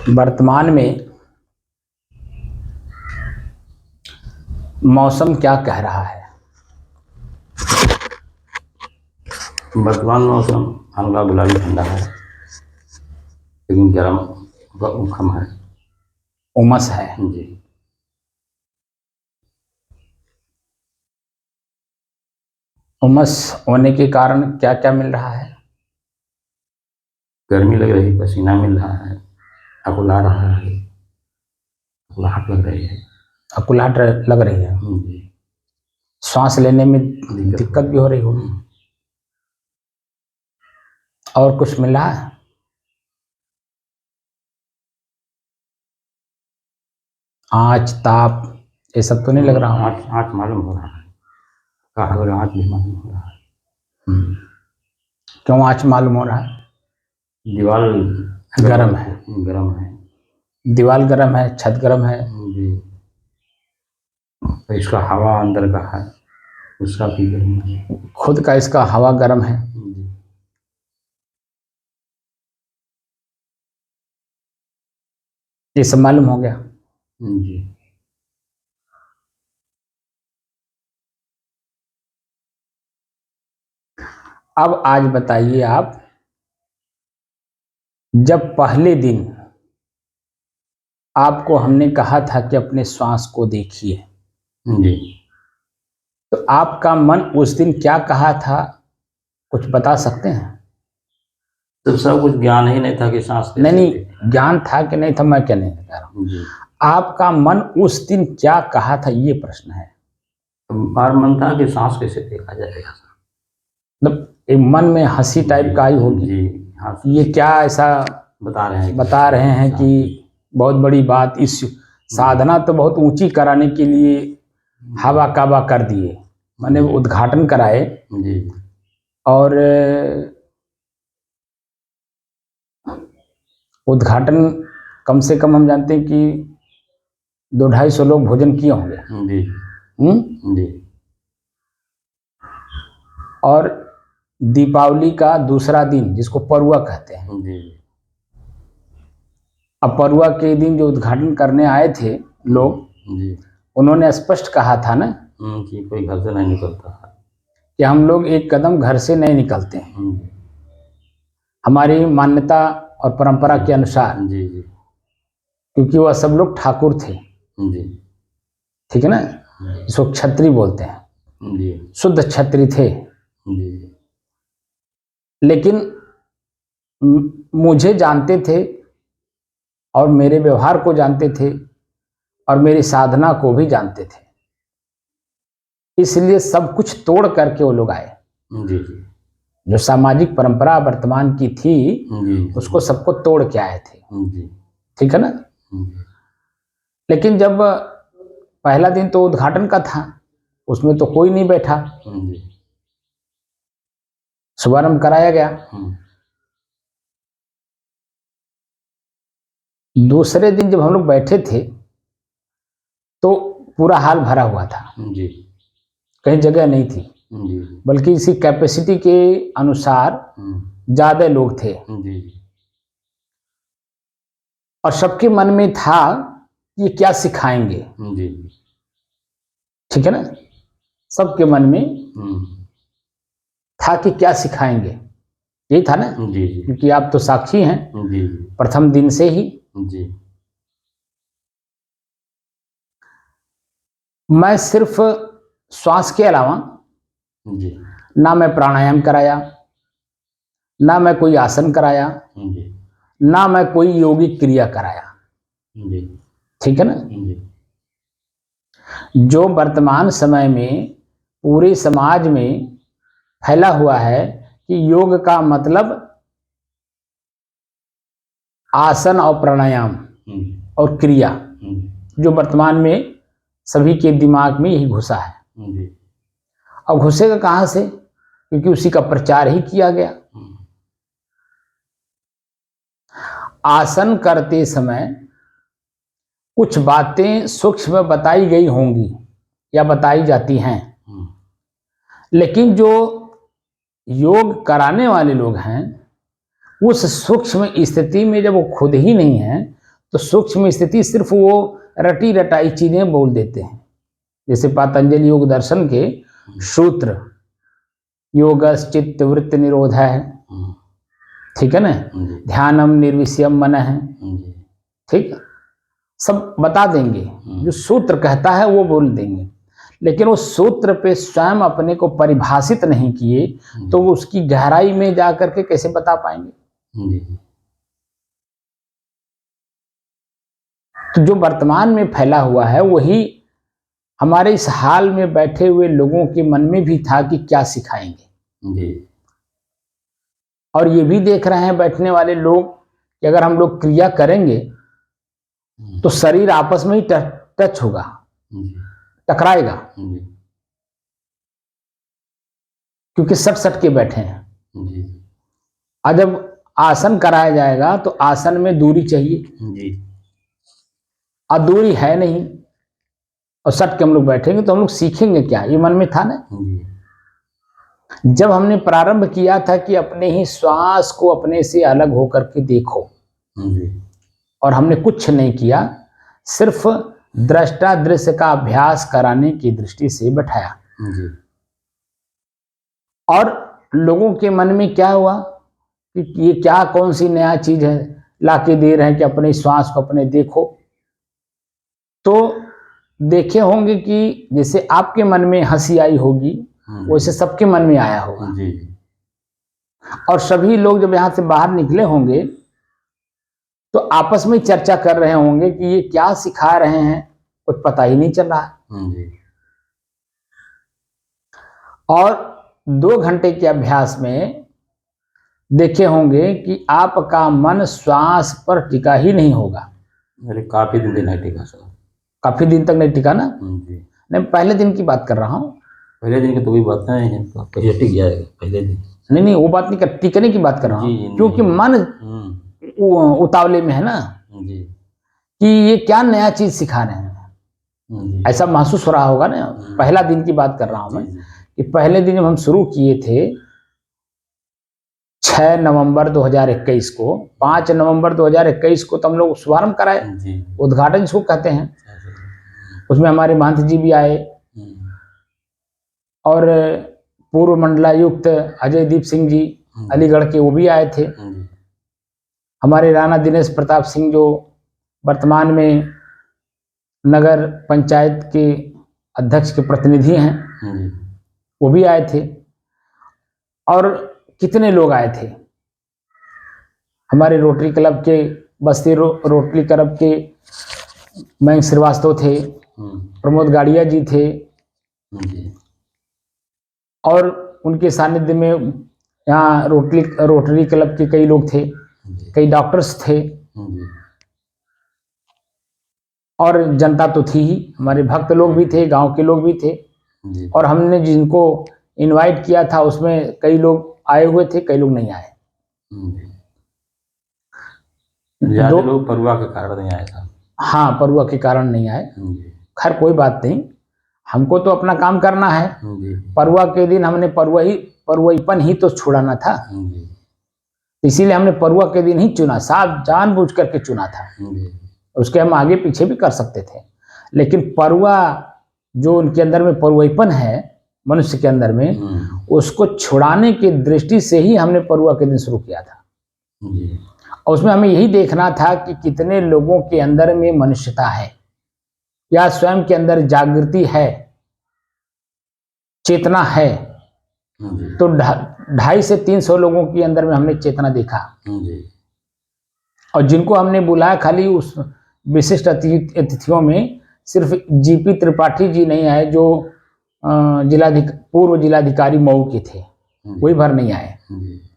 वर्तमान में मौसम क्या कह रहा है? वर्तमान मौसम हल्का गुलाबी ठंडा है, लेकिन गर्म व उखम है। उमस है। जी। उमस होने के कारण क्या क्या मिल रहा है? गर्मी लग रही, पसीना मिल रहा है, अकुला रहा है, अकुलाहट लग रही है। अकुलाहट लग रही है। जी। सांस लेने में दिक्कत भी हो रही होगी। और कुछ मिल रहा है? आँच, ताप, ये सब तो नहीं लग रहा? आँच मालूम हो रहा है, काला आँच भी मालूम हो रहा है। क्यों आँच मालूम हो रहा है? दीवार गर्म है। गर्म है। दीवार गर्म है, छत गर्म है। जी। तो इसका हवा अंदर का है, उसका भी गर्म है। खुद का इसका हवा गर्म है। जी। ये सब मालूम हो गया। जी। अब आज बताइए आप, जब पहले दिन आपको हमने कहा था कि अपने श्वास को देखिए, जी। तो आपका मन उस दिन क्या कहा था, कुछ बता सकते हैं? तो सब कुछ ज्ञान ही नहीं था कि सांस कैसे नहीं, ज्ञान था कि नहीं था, मैं क्या नहीं कह रहा हूँ। जी। आपका मन उस दिन क्या कहा था, ये प्रश्न है। बार मन था कि सांस कैसे देखा जाएगा। मतलब एक मन में हंसी टाइप का आई होगी। जी। हाँ, ये क्या ऐसा बता रहे हैं कि बहुत बड़ी बात, इस साधना तो बहुत ऊंची कराने के लिए हवा काबा कर दिए, मैंने उद्घाटन कराए। जी। और उद्घाटन कम से कम हम जानते हैं कि 200-250 लोग भोजन किए होंगे। जी। जी। और दीपावली का दूसरा दिन, जिसको परुआ कहते हैं, जी। अब परुआ के दिन जो उद्घाटन करने आए थे लोग, जी। उन्होंने स्पष्ट कहा था ना कि कोई घर से नहीं निकलता है, कि हम लोग एक कदम घर से नहीं निकलते हैं, हमारी मान्यता और परंपरा के अनुसार। जी। जी। क्योंकि वह सब लोग ठाकुर थे। जी। ठीक है ना, इसको क्षत्रिय बोलते हैं, जी। शुद्ध क्षत्रिय थे। जी। लेकिन मुझे जानते थे और मेरे व्यवहार को जानते थे और मेरी साधना को भी जानते थे, इसलिए सब कुछ तोड़ करके वो लोग आए। जी। जी। जो सामाजिक परंपरा वर्तमान की थी, जी। उसको सबको तोड़ के आए थे। जी। ठीक है ना। लेकिन जब पहला दिन तो उद्घाटन का था, उसमें तो कोई नहीं बैठा, शुभारंभ कराया गया। दूसरे दिन जब हम लोग बैठे थे तो पूरा हाल भरा हुआ था। जी। कहीं जगह नहीं थी, बल्कि इसी कैपेसिटी के अनुसार ज्यादा लोग थे। और सबके मन में था ये क्या सिखाएंगे। ठीक है ना, सबके मन में था कि क्या सिखाएंगे, यही था ना। क्योंकि आप तो साक्षी हैं प्रथम दिन से ही। मैं सिर्फ श्वास के अलावा ना मैं प्राणायाम कराया, ना मैं कोई आसन कराया, ना मैं कोई योगिक क्रिया कराया। ठीक है ना। जो वर्तमान समय में पूरे समाज में फैला हुआ है कि योग का मतलब आसन और प्राणायाम और क्रिया, जो वर्तमान में सभी के दिमाग में यही घुसा है। अब घुसेगा कहाँ से? क्योंकि उसी का प्रचार ही किया गया। आसन करते समय कुछ बातें सूक्ष्म बताई गई होंगी या बताई जाती हैं, लेकिन जो योग कराने वाले लोग हैं उस सूक्ष्म स्थिति में जब वो खुद ही नहीं है तो सूक्ष्म स्थिति सिर्फ वो रटी रटाई चीजें बोल देते हैं। जैसे पतंजलि योग दर्शन के सूत्र योगस चित्त वृत्ति निरोध है, ठीक है ना, ध्यानम निर्विषयम मन है, ठीक, सब बता देंगे। जो सूत्र कहता है वो बोल देंगे, लेकिन वो सूत्र पे स्वयं अपने को परिभाषित नहीं किए तो उसकी गहराई में जाकर के कैसे बता पाएंगे। तो जो वर्तमान में फैला हुआ है वही हमारे इस हाल में बैठे हुए लोगों के मन में भी था कि क्या सिखाएंगे। और ये भी देख रहे हैं बैठने वाले लोग कि अगर हम लोग क्रिया करेंगे तो शरीर आपस में ही टच होगा, टकराएगा, क्योंकि सट सट के बैठे हैं। और जब आसन कराया जाएगा तो आसन में दूरी चाहिए, और दूरी है नहीं, और सट के हम लोग बैठेंगे तो हम लोग सीखेंगे क्या, ये मन में था ना। जब हमने प्रारंभ किया था कि अपने ही श्वास को अपने से अलग होकर के देखो, और हमने कुछ नहीं किया, सिर्फ दृष्टा दृश्य का अभ्यास कराने की दृष्टि से बैठाया, और लोगों के मन में क्या हुआ कि ये क्या कौन सी नया चीज है लाके दे रहे हैं कि अपने श्वास को अपने देखो। तो देखे होंगे कि जैसे आपके मन में हंसी आई होगी वैसे सबके मन में आया होगा, और सभी लोग जब यहाँ से बाहर निकले होंगे तो आपस में चर्चा कर रहे होंगे कि ये क्या सिखा रहे हैं, कुछ पता ही नहीं चल रहा। और 2 घंटे के अभ्यास में देखे होंगे कि आपका मन श्वास पर टिका ही नहीं होगा। मेरे काफी दिन नहीं टिका सर, काफी दिन तक नहीं टिका ना। नहीं, पहले दिन की बात कर रहा हूँ। पहले दिन की तो कोई बात नहीं है, तो पहले टिक जाएगा पहले दिन। नहीं, वो बात नहीं कर, टिकने की बात कर रहा हूँ, क्योंकि मन उतावले में है ना कि ये क्या नया चीज सिखा रहे हैं, ऐसा महसूस हो रहा होगा ना। पहला दिन की बात कर रहा हूं मैं कि पहले दिन जब हम शुरू किए थे 6 नवंबर 2021 को, 5 नवंबर 2021 को तो हम लोग शुभारंभ कराए, उद्घाटन जिसको कहते हैं। उसमें हमारे महंत जी भी आए, और पूर्व मंडलायुक्त अजय दीप सिंह जी अलीगढ़ के, वो भी आए थे। हमारे राणा दिनेश प्रताप सिंह जो वर्तमान में नगर पंचायत के अध्यक्ष के प्रतिनिधि हैं, वो भी आए थे। और कितने लोग आए थे, हमारे रोटरी क्लब के, बस्ती रोटरी क्लब के मयंक श्रीवास्तव थे, प्रमोद गाड़िया जी थे, और उनके सानिध्य में यहाँ रोटरी क्लब के कई लोग थे, कई डॉक्टर्स थे, और जनता तो थी ही, हमारे भक्त लोग भी थे, गांव के लोग भी थे। और हमने जिनको इनवाइट किया था उसमें कई लोग आए हुए थे, कई लोग नहीं आए। ज्यादा लोग परुआ के कारण नहीं आए था। हाँ, परुआ के कारण नहीं आए। खैर कोई बात नहीं, हमको तो अपना काम करना है। परुआ के दिन हमने परुआईपन ही तो छुड़ाना था, इसीलिए हमने परुआ के दिन ही चुना, साफ जानबूझ करके चुना था। उसके हम आगे पीछे भी कर सकते थे, लेकिन परुआ जो उनके अंदर में परुआईपन है मनुष्य के अंदर में, उसको छुड़ाने की दृष्टि से ही हमने परुआ के दिन शुरू किया था। और उसमें हमें यही देखना था कि कितने लोगों के अंदर में मनुष्यता है, या स्वयं के अंदर जागृति है, चेतना है। तो 250 से 300 लोगों के अंदर में हमने चेतना देखा। और जिनको हमने बुलाया, खाली उस विशिष्ट अतिथियों में सिर्फ जीपी त्रिपाठी जी नहीं आए, जो पूर्व जिलाधिकारी मऊ के थे, कोई भर नहीं आए।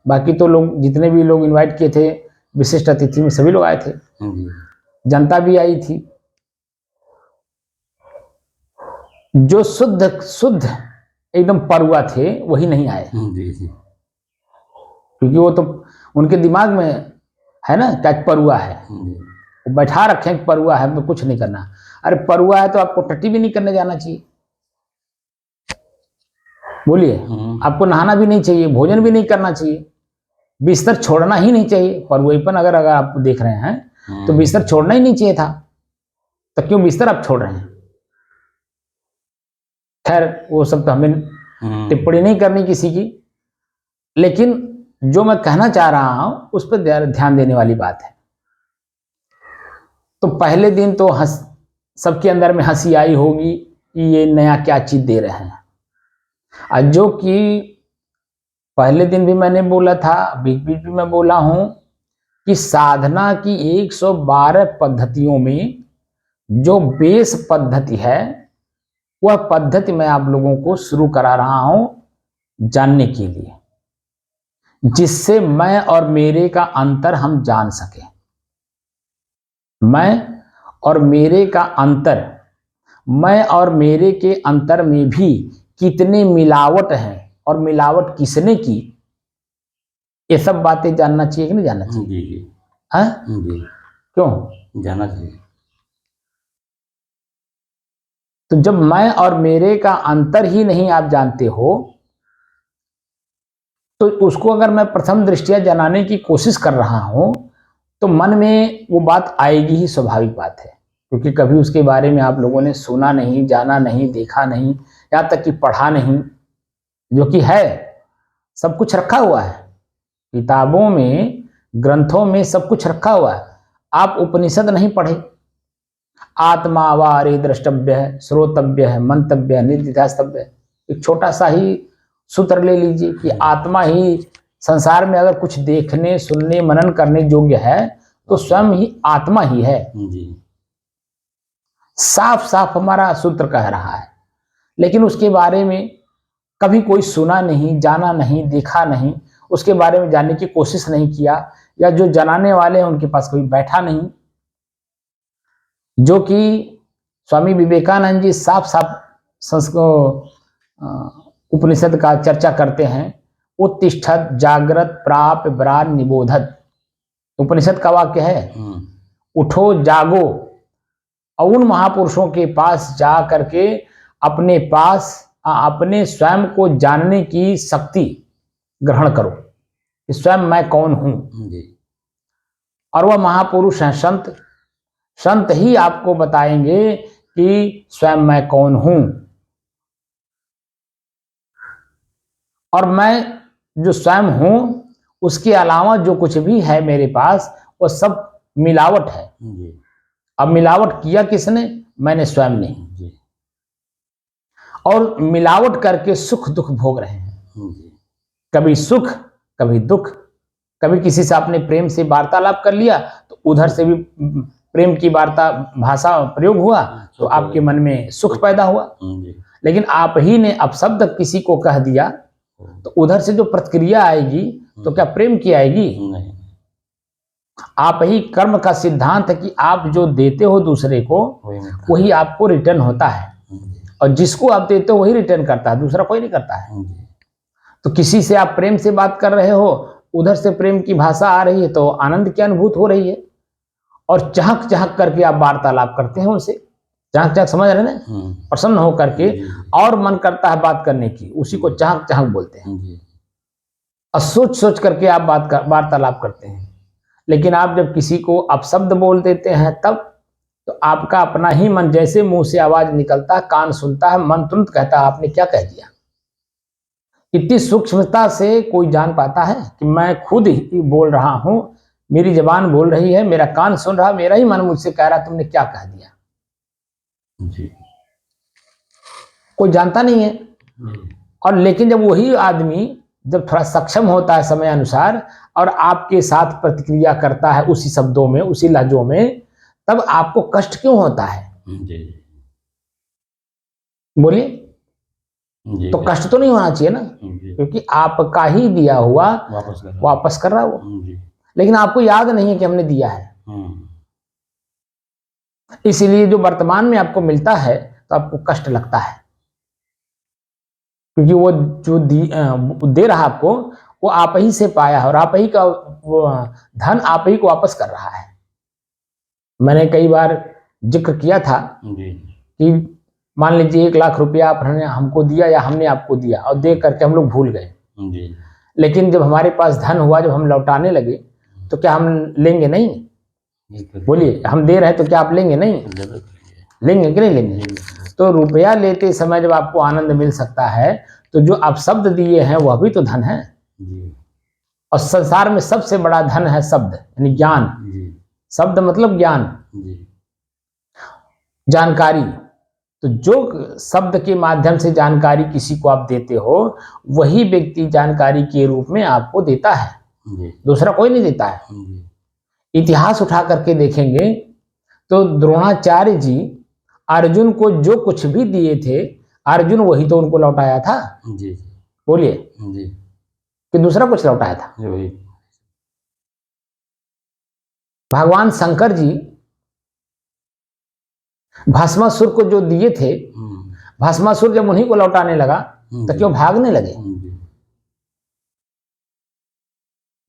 बाकी तो लोग, जितने भी लोग इनवाइट किए थे विशिष्ट अतिथि में, सभी लोग आए थे, जनता भी आई थी। जो शुद्ध एकदम परुआ थे वही नहीं आए, क्योंकि वो तो उनके दिमाग में है ना क्या परुआ है, वो बैठा रखे कि परुआ है तो कुछ नहीं करना। अरे परुआ है तो आपको टट्टी भी नहीं करने जाना चाहिए, बोलिए, आपको नहाना भी नहीं चाहिए, भोजन भी नहीं करना चाहिए, बिस्तर छोड़ना ही नहीं चाहिए। परुआईपन अगर आप देख रहे हैं तो बिस्तर छोड़ना ही नहीं चाहिए था, तो क्यों बिस्तर आप छोड़ रहे हैं? खैर वो सब तो हमें टिप्पणी नहीं करनी किसी की, लेकिन जो मैं कहना चाह रहा हूं उस पर ध्यान देने वाली बात है। तो पहले दिन तो सबके अंदर में हंसी आई होगी कि ये नया क्या चीज दे रहे हैं, और जो कि पहले दिन भी मैंने बोला था, बीच बीच में मैं बोला हूं कि साधना की 112 पद्धतियों में जो बेस पद्धति है वह पद्धति मैं आप लोगों को शुरू करा रहा हूं जानने के लिए, जिससे मैं और मेरे का अंतर हम जान सके। मैं और मेरे का अंतर, मैं और मेरे के अंतर में भी कितने मिलावट हैं और मिलावट किसने की, ये सब बातें जानना चाहिए कि नहीं जानना चाहिए? जी जी जी। क्यों जानना चाहिए? तो जब मैं और मेरे का अंतर ही नहीं आप जानते हो, तो उसको अगर मैं प्रथम दृष्टिया जनाने की कोशिश कर रहा हूं तो मन में वो बात आएगी ही, स्वाभाविक बात है, क्योंकि कभी उसके बारे में आप लोगों ने सुना नहीं, जाना नहीं, देखा नहीं, यहाँ तक कि पढ़ा नहीं, जो कि है सब कुछ रखा हुआ है किताबों में, ग्रंथों में सब कुछ रखा हुआ है। आप उपनिषद नहीं पढ़े, आत्मा वारे द्रष्टव्य है, श्रोतव्य है, मंतव्य है, निधिध्यास्तव्य है। एक छोटा सा ही सूत्र ले लीजिए कि आत्मा ही संसार में अगर कुछ देखने, सुनने, मनन करने योग्य है तो स्वयं ही आत्मा ही है। साफ साफ हमारा सूत्र कह रहा है, लेकिन उसके बारे में कभी कोई सुना नहीं, जाना नहीं, देखा नहीं, उसके बारे में जानने की कोशिश नहीं किया, या जो जनाने वाले हैं उनके पास कोई बैठा नहीं। जो कि स्वामी विवेकानंद जी साफ साफ उपनिषद का चर्चा करते हैं, उत्तिष्ठत जागृत प्राप ब्रान निबोधत, उपनिषद का वाक्य है। उठो जागो और उन महापुरुषों के पास जा करके अपने पास अपने स्वयं को जानने की शक्ति ग्रहण करो कि स्वयं मैं कौन हूं। और वह महापुरुष हैं संत, संत ही आपको बताएंगे कि स्वयं मैं कौन हूं। और मैं जो स्वयं हूं उसके अलावा जो कुछ भी है मेरे पास वो सब मिलावट है। अब मिलावट किया किसने? मैंने स्वयं ने। और मिलावट करके सुख दुख भोग रहे हैं, कभी सुख कभी दुख। कभी किसी से आपने प्रेम से वार्तालाप कर लिया तो उधर से भी प्रेम की वार्ता भाषा प्रयोग हुआ तो आपके मन में सुख पैदा हुआ। लेकिन आप ही ने अपशब्द किसी को कह दिया तो उधर से जो प्रतिक्रिया आएगी तो क्या प्रेम की आएगी? नहीं। आप ही कर्म का सिद्धांत है कि आप जो देते हो दूसरे को वही आपको रिटर्न होता है, और जिसको आप देते हो वही रिटर्न करता है, दूसरा कोई नहीं करता है। तो किसी से आप प्रेम से बात कर रहे हो, उधर से प्रेम की भाषा आ रही है तो आनंद की अनुभूत हो रही है, और चहक चहक करके आप वार्तालाप करते हैं उनसे, चहक चहक समझ रहे हैं, प्रसन्न हो करके, और मन करता है बात करने की, उसी को चहक चहक बोलते हैं। और सोच सोच करके आप वार्तालाप करते हैं। लेकिन आप जब किसी को अपशब्द बोल देते हैं तब तो आपका अपना ही मन, जैसे मुंह से आवाज निकलता है, कान सुनता है, मन तुरंत कहता है आपने क्या कह दिया। इतनी सूक्ष्मता से कोई जान पाता है कि मैं खुद ही बोल रहा हूं, मेरी जबान बोल रही है, मेरा कान सुन रहा, मेरा ही मन मुझसे कह रहा तुमने क्या कह दिया। जी। कोई जानता नहीं है। और लेकिन जब वही आदमी जब थोड़ा सक्षम होता है समय अनुसार और आपके साथ प्रतिक्रिया करता है उसी शब्दों में, उसी लहजों में, तब आपको कष्ट क्यों होता है? बोलिए। तो कष्ट तो नहीं होना चाहिए ना, क्योंकि आपका ही दिया हुआ वापस कर रहा है वो, लेकिन आपको याद नहीं है कि हमने दिया है। इसीलिए जो वर्तमान में आपको मिलता है तो आपको कष्ट लगता है, क्योंकि वो जो दे रहा आपको वो आप ही से पाया है, और आप ही का वो धन आप ही को वापस कर रहा है। मैंने कई बार जिक्र किया था कि मान लीजिए 1 लाख रुपया आपने हमको दिया या हमने आपको दिया, और दे करके हम लोग भूल गए, लेकिन जब हमारे पास धन हुआ, जब हम लौटाने लगे तो क्या हम लेंगे नहीं? बोलिए, हम दे रहे हैं तो क्या आप लेंगे? नहीं लेंगे कि नहीं लेंगे? तो रुपया लेते समय जब आपको आनंद मिल सकता है तो जो आप शब्द दिए हैं वह भी तो धन है। और संसार में सबसे बड़ा धन है शब्द, यानी ज्ञान। शब्द मतलब ज्ञान, जानकारी। तो जो शब्द के माध्यम से जानकारी किसी को आप देते हो, वही व्यक्ति जानकारी के रूप में आपको देता है, दूसरा कोई नहीं देता है। इतिहास उठा करके देखेंगे तो द्रोणाचार्य जी अर्जुन को जो कुछ भी दिए थे, अर्जुन वही तो उनको लौटाया था। बोलिए, कि दूसरा कुछ लौटाया था? भगवान शंकर जी भस्मासुर को जो दिए थे, भस्मासुर जब उन्हीं को लौटाने लगा तो क्यों भागने लगे?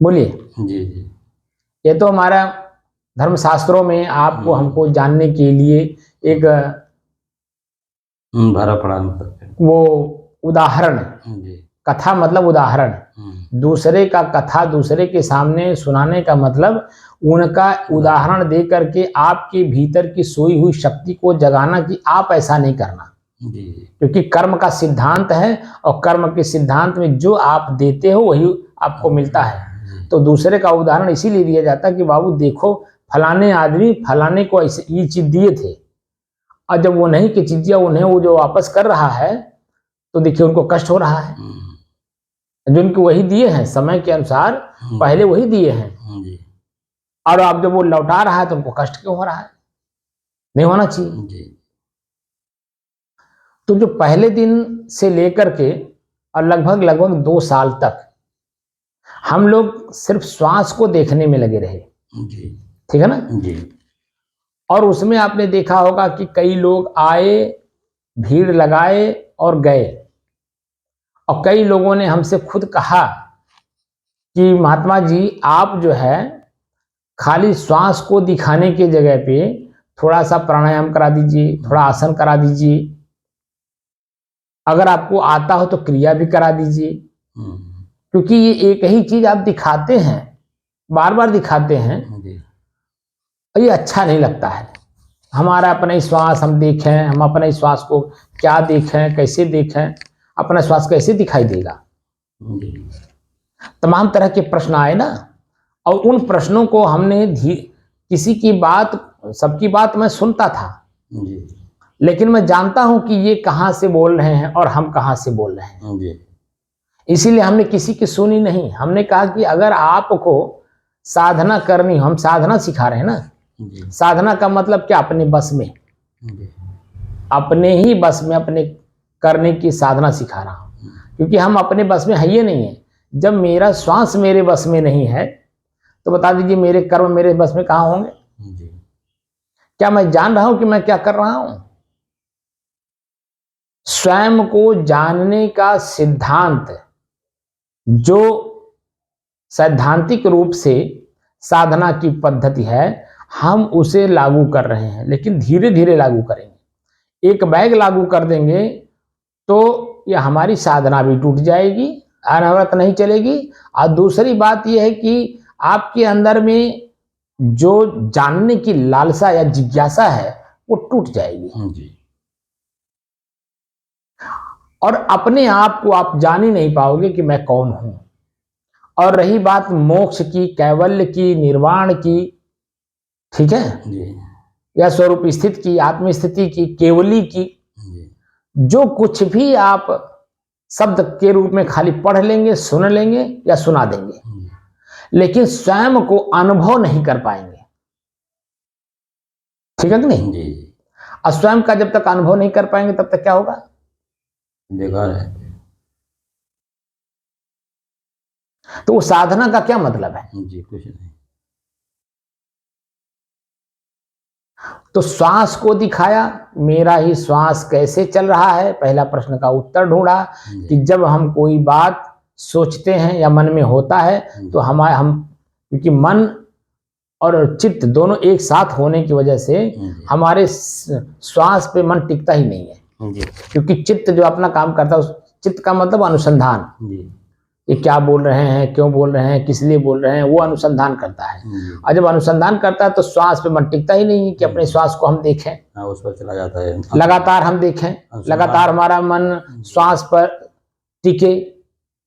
बोलिए। ये तो हमारा धर्मशास्त्रों में आपको हमको जानने के लिए एक भरा पड़ा वो उदाहरण, कथा मतलब उदाहरण। दूसरे का कथा दूसरे के सामने सुनाने का मतलब उनका उदाहरण दे करके आपके भीतर की सोई हुई शक्ति को जगाना कि आप ऐसा नहीं करना। क्योंकि कर्म का सिद्धांत है और कर्म के सिद्धांत में जो आप देते हो वही आपको मिलता है। तो दूसरे का उदाहरण इसीलिए दिया जाता है कि बाबू देखो फलाने आदमी फलाने को ऐसे ये चीज दिए थे, और जब वो नहीं की चीज उन्हें वो जो वापस कर रहा है तो देखिए उनको कष्ट हो रहा है। जो उनको वही दिए हैं समय के अनुसार, पहले वही दिए हैं, और अब जब वो लौटा रहा है तो उनको कष्ट क्यों हो रहा है? नहीं होना चाहिए। तो जो पहले दिन से लेकर के और लगभग 2 साल तक हम लोग सिर्फ श्वास को देखने में लगे रहे, ठीक है ना जी। और उसमें आपने देखा होगा कि कई लोग आए, भीड़ लगाए और गए, और कई लोगों ने हमसे खुद कहा कि महात्मा जी आप जो है खाली श्वास को दिखाने के जगह पे थोड़ा सा प्राणायाम करा दीजिए, थोड़ा आसन करा दीजिए, अगर आपको आता हो तो क्रिया भी करा दीजिए। क्योंकि ये एक ही चीज आप दिखाते हैं, बार बार दिखाते हैं, ये अच्छा नहीं लगता है। हमारा अपना श्वास हम देखें, हम अपने श्वास को क्या देखें, कैसे देखें, अपना श्वास कैसे दिखाई देगा? तमाम तरह के प्रश्न आए ना, और उन प्रश्नों को हमने किसी की बात, सबकी बात मैं सुनता था, लेकिन मैं जानता हूं कि ये कहां से बोल रहे हैं और हम कहां से बोल रहे हैं। इसीलिए हमने किसी की सुनी नहीं। हमने कहा कि अगर आपको साधना करनी, हम साधना सिखा रहे हैं ना, साधना का मतलब क्या? अपने बस में, अपने ही बस में अपने करने की साधना सिखा रहा हूं। क्योंकि हम अपने बस में है ये नहीं है। जब मेरा श्वास मेरे बस में नहीं है तो बता दीजिए मेरे कर्म मेरे बस में कहां होंगे? क्या मैं जान रहा हूं कि मैं क्या कर रहा हूं? स्वयं को जानने का सिद्धांत जो सैद्धांतिक रूप से साधना की पद्धति है, हम उसे लागू कर रहे हैं, लेकिन धीरे धीरे लागू करेंगे। एक बैग लागू कर देंगे तो यह हमारी साधना भी टूट जाएगी, अनवरत नहीं चलेगी। और दूसरी बात यह है कि आपके अंदर में जो जानने की लालसा या जिज्ञासा है वो टूट जाएगी, और अपने आप को आप जान ही नहीं पाओगे कि मैं कौन हूं। और रही बात मोक्ष की, कैवल्य की, निर्वाण की, ठीक है, या स्वरूप स्थिति की, आत्म स्थिति की, केवली की, जो कुछ भी आप शब्द के रूप में खाली पढ़ लेंगे, सुन लेंगे या सुना देंगे, लेकिन स्वयं को अनुभव नहीं कर पाएंगे, ठीक है कि नहीं? और स्वयं का जब तक अनुभव नहीं कर पाएंगे तब तक क्या होगा? बेकार है। तो वो साधना का क्या मतलब है? जी कुछ नहीं। तो श्वास को दिखाया, मेरा ही श्वास कैसे चल रहा है, पहला प्रश्न का उत्तर ढूंढा कि जब हम कोई बात सोचते हैं या मन में होता है तो हम क्योंकि मन और चित्त दोनों एक साथ होने की वजह से हमारे श्वास पे मन टिकता ही नहीं है। क्योंकि चित्त जो अपना काम करता है, चित्त का मतलब अनुसंधान, ये क्या बोल रहे हैं, क्यों बोल रहे हैं, किस लिए बोल रहे हैं, वो अनुसंधान करता है। और जब अनुसंधान करता है तो श्वास पे मन टिकता ही नहीं कि अपने श्वास को हम देखें। हाँ, उस पर चला जाता है, लगातार हम देखें, लगातार हमारा मन श्वास पर टिके,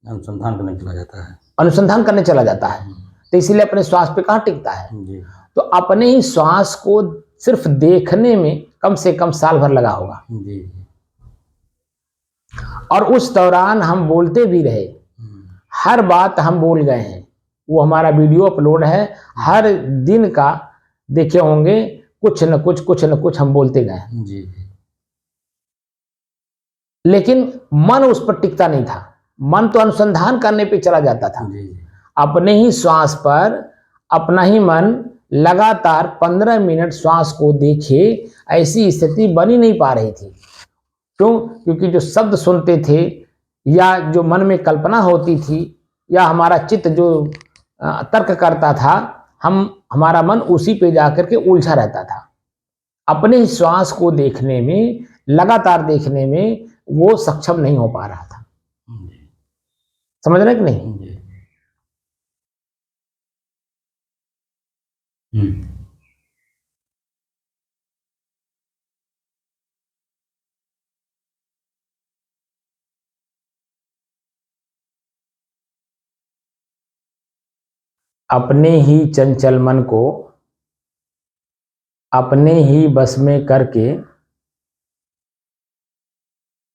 अनुसंधान करने चला जाता है, अनुसंधान करने चला जाता है। तो इसीलिए अपने श्वास पे कहाँ टिकता है। जी तो अपने ही श्वास को सिर्फ देखने में कम से कम साल भर लगा होगा। जी। और उस दौरान हम बोलते भी रहे, हर बात हम बोल गए हैं। वो हमारा वीडियो अपलोड है, हर दिन का देखे होंगे, कुछ न कुछ हम बोलते गए। जी। लेकिन मन उस पर टिकता नहीं था, मन तो अनुसंधान करने पे चला जाता था। जी। अपने ही श्वास पर अपना ही मन लगातार 15 मिनट श्वास को देखे, ऐसी स्थिति बनी नहीं पा रही थी। क्यों? क्योंकि जो शब्द सुनते थे या जो मन में कल्पना होती थी या हमारा चित्त जो तर्क करता था, हमारा मन उसी पे जाकर के उलझा रहता था। अपने ही श्वास को देखने में, लगातार देखने में वो सक्षम नहीं हो पा रहा था। समझ रहे कि नहीं? अपने ही चंचल मन को अपने ही बस में करके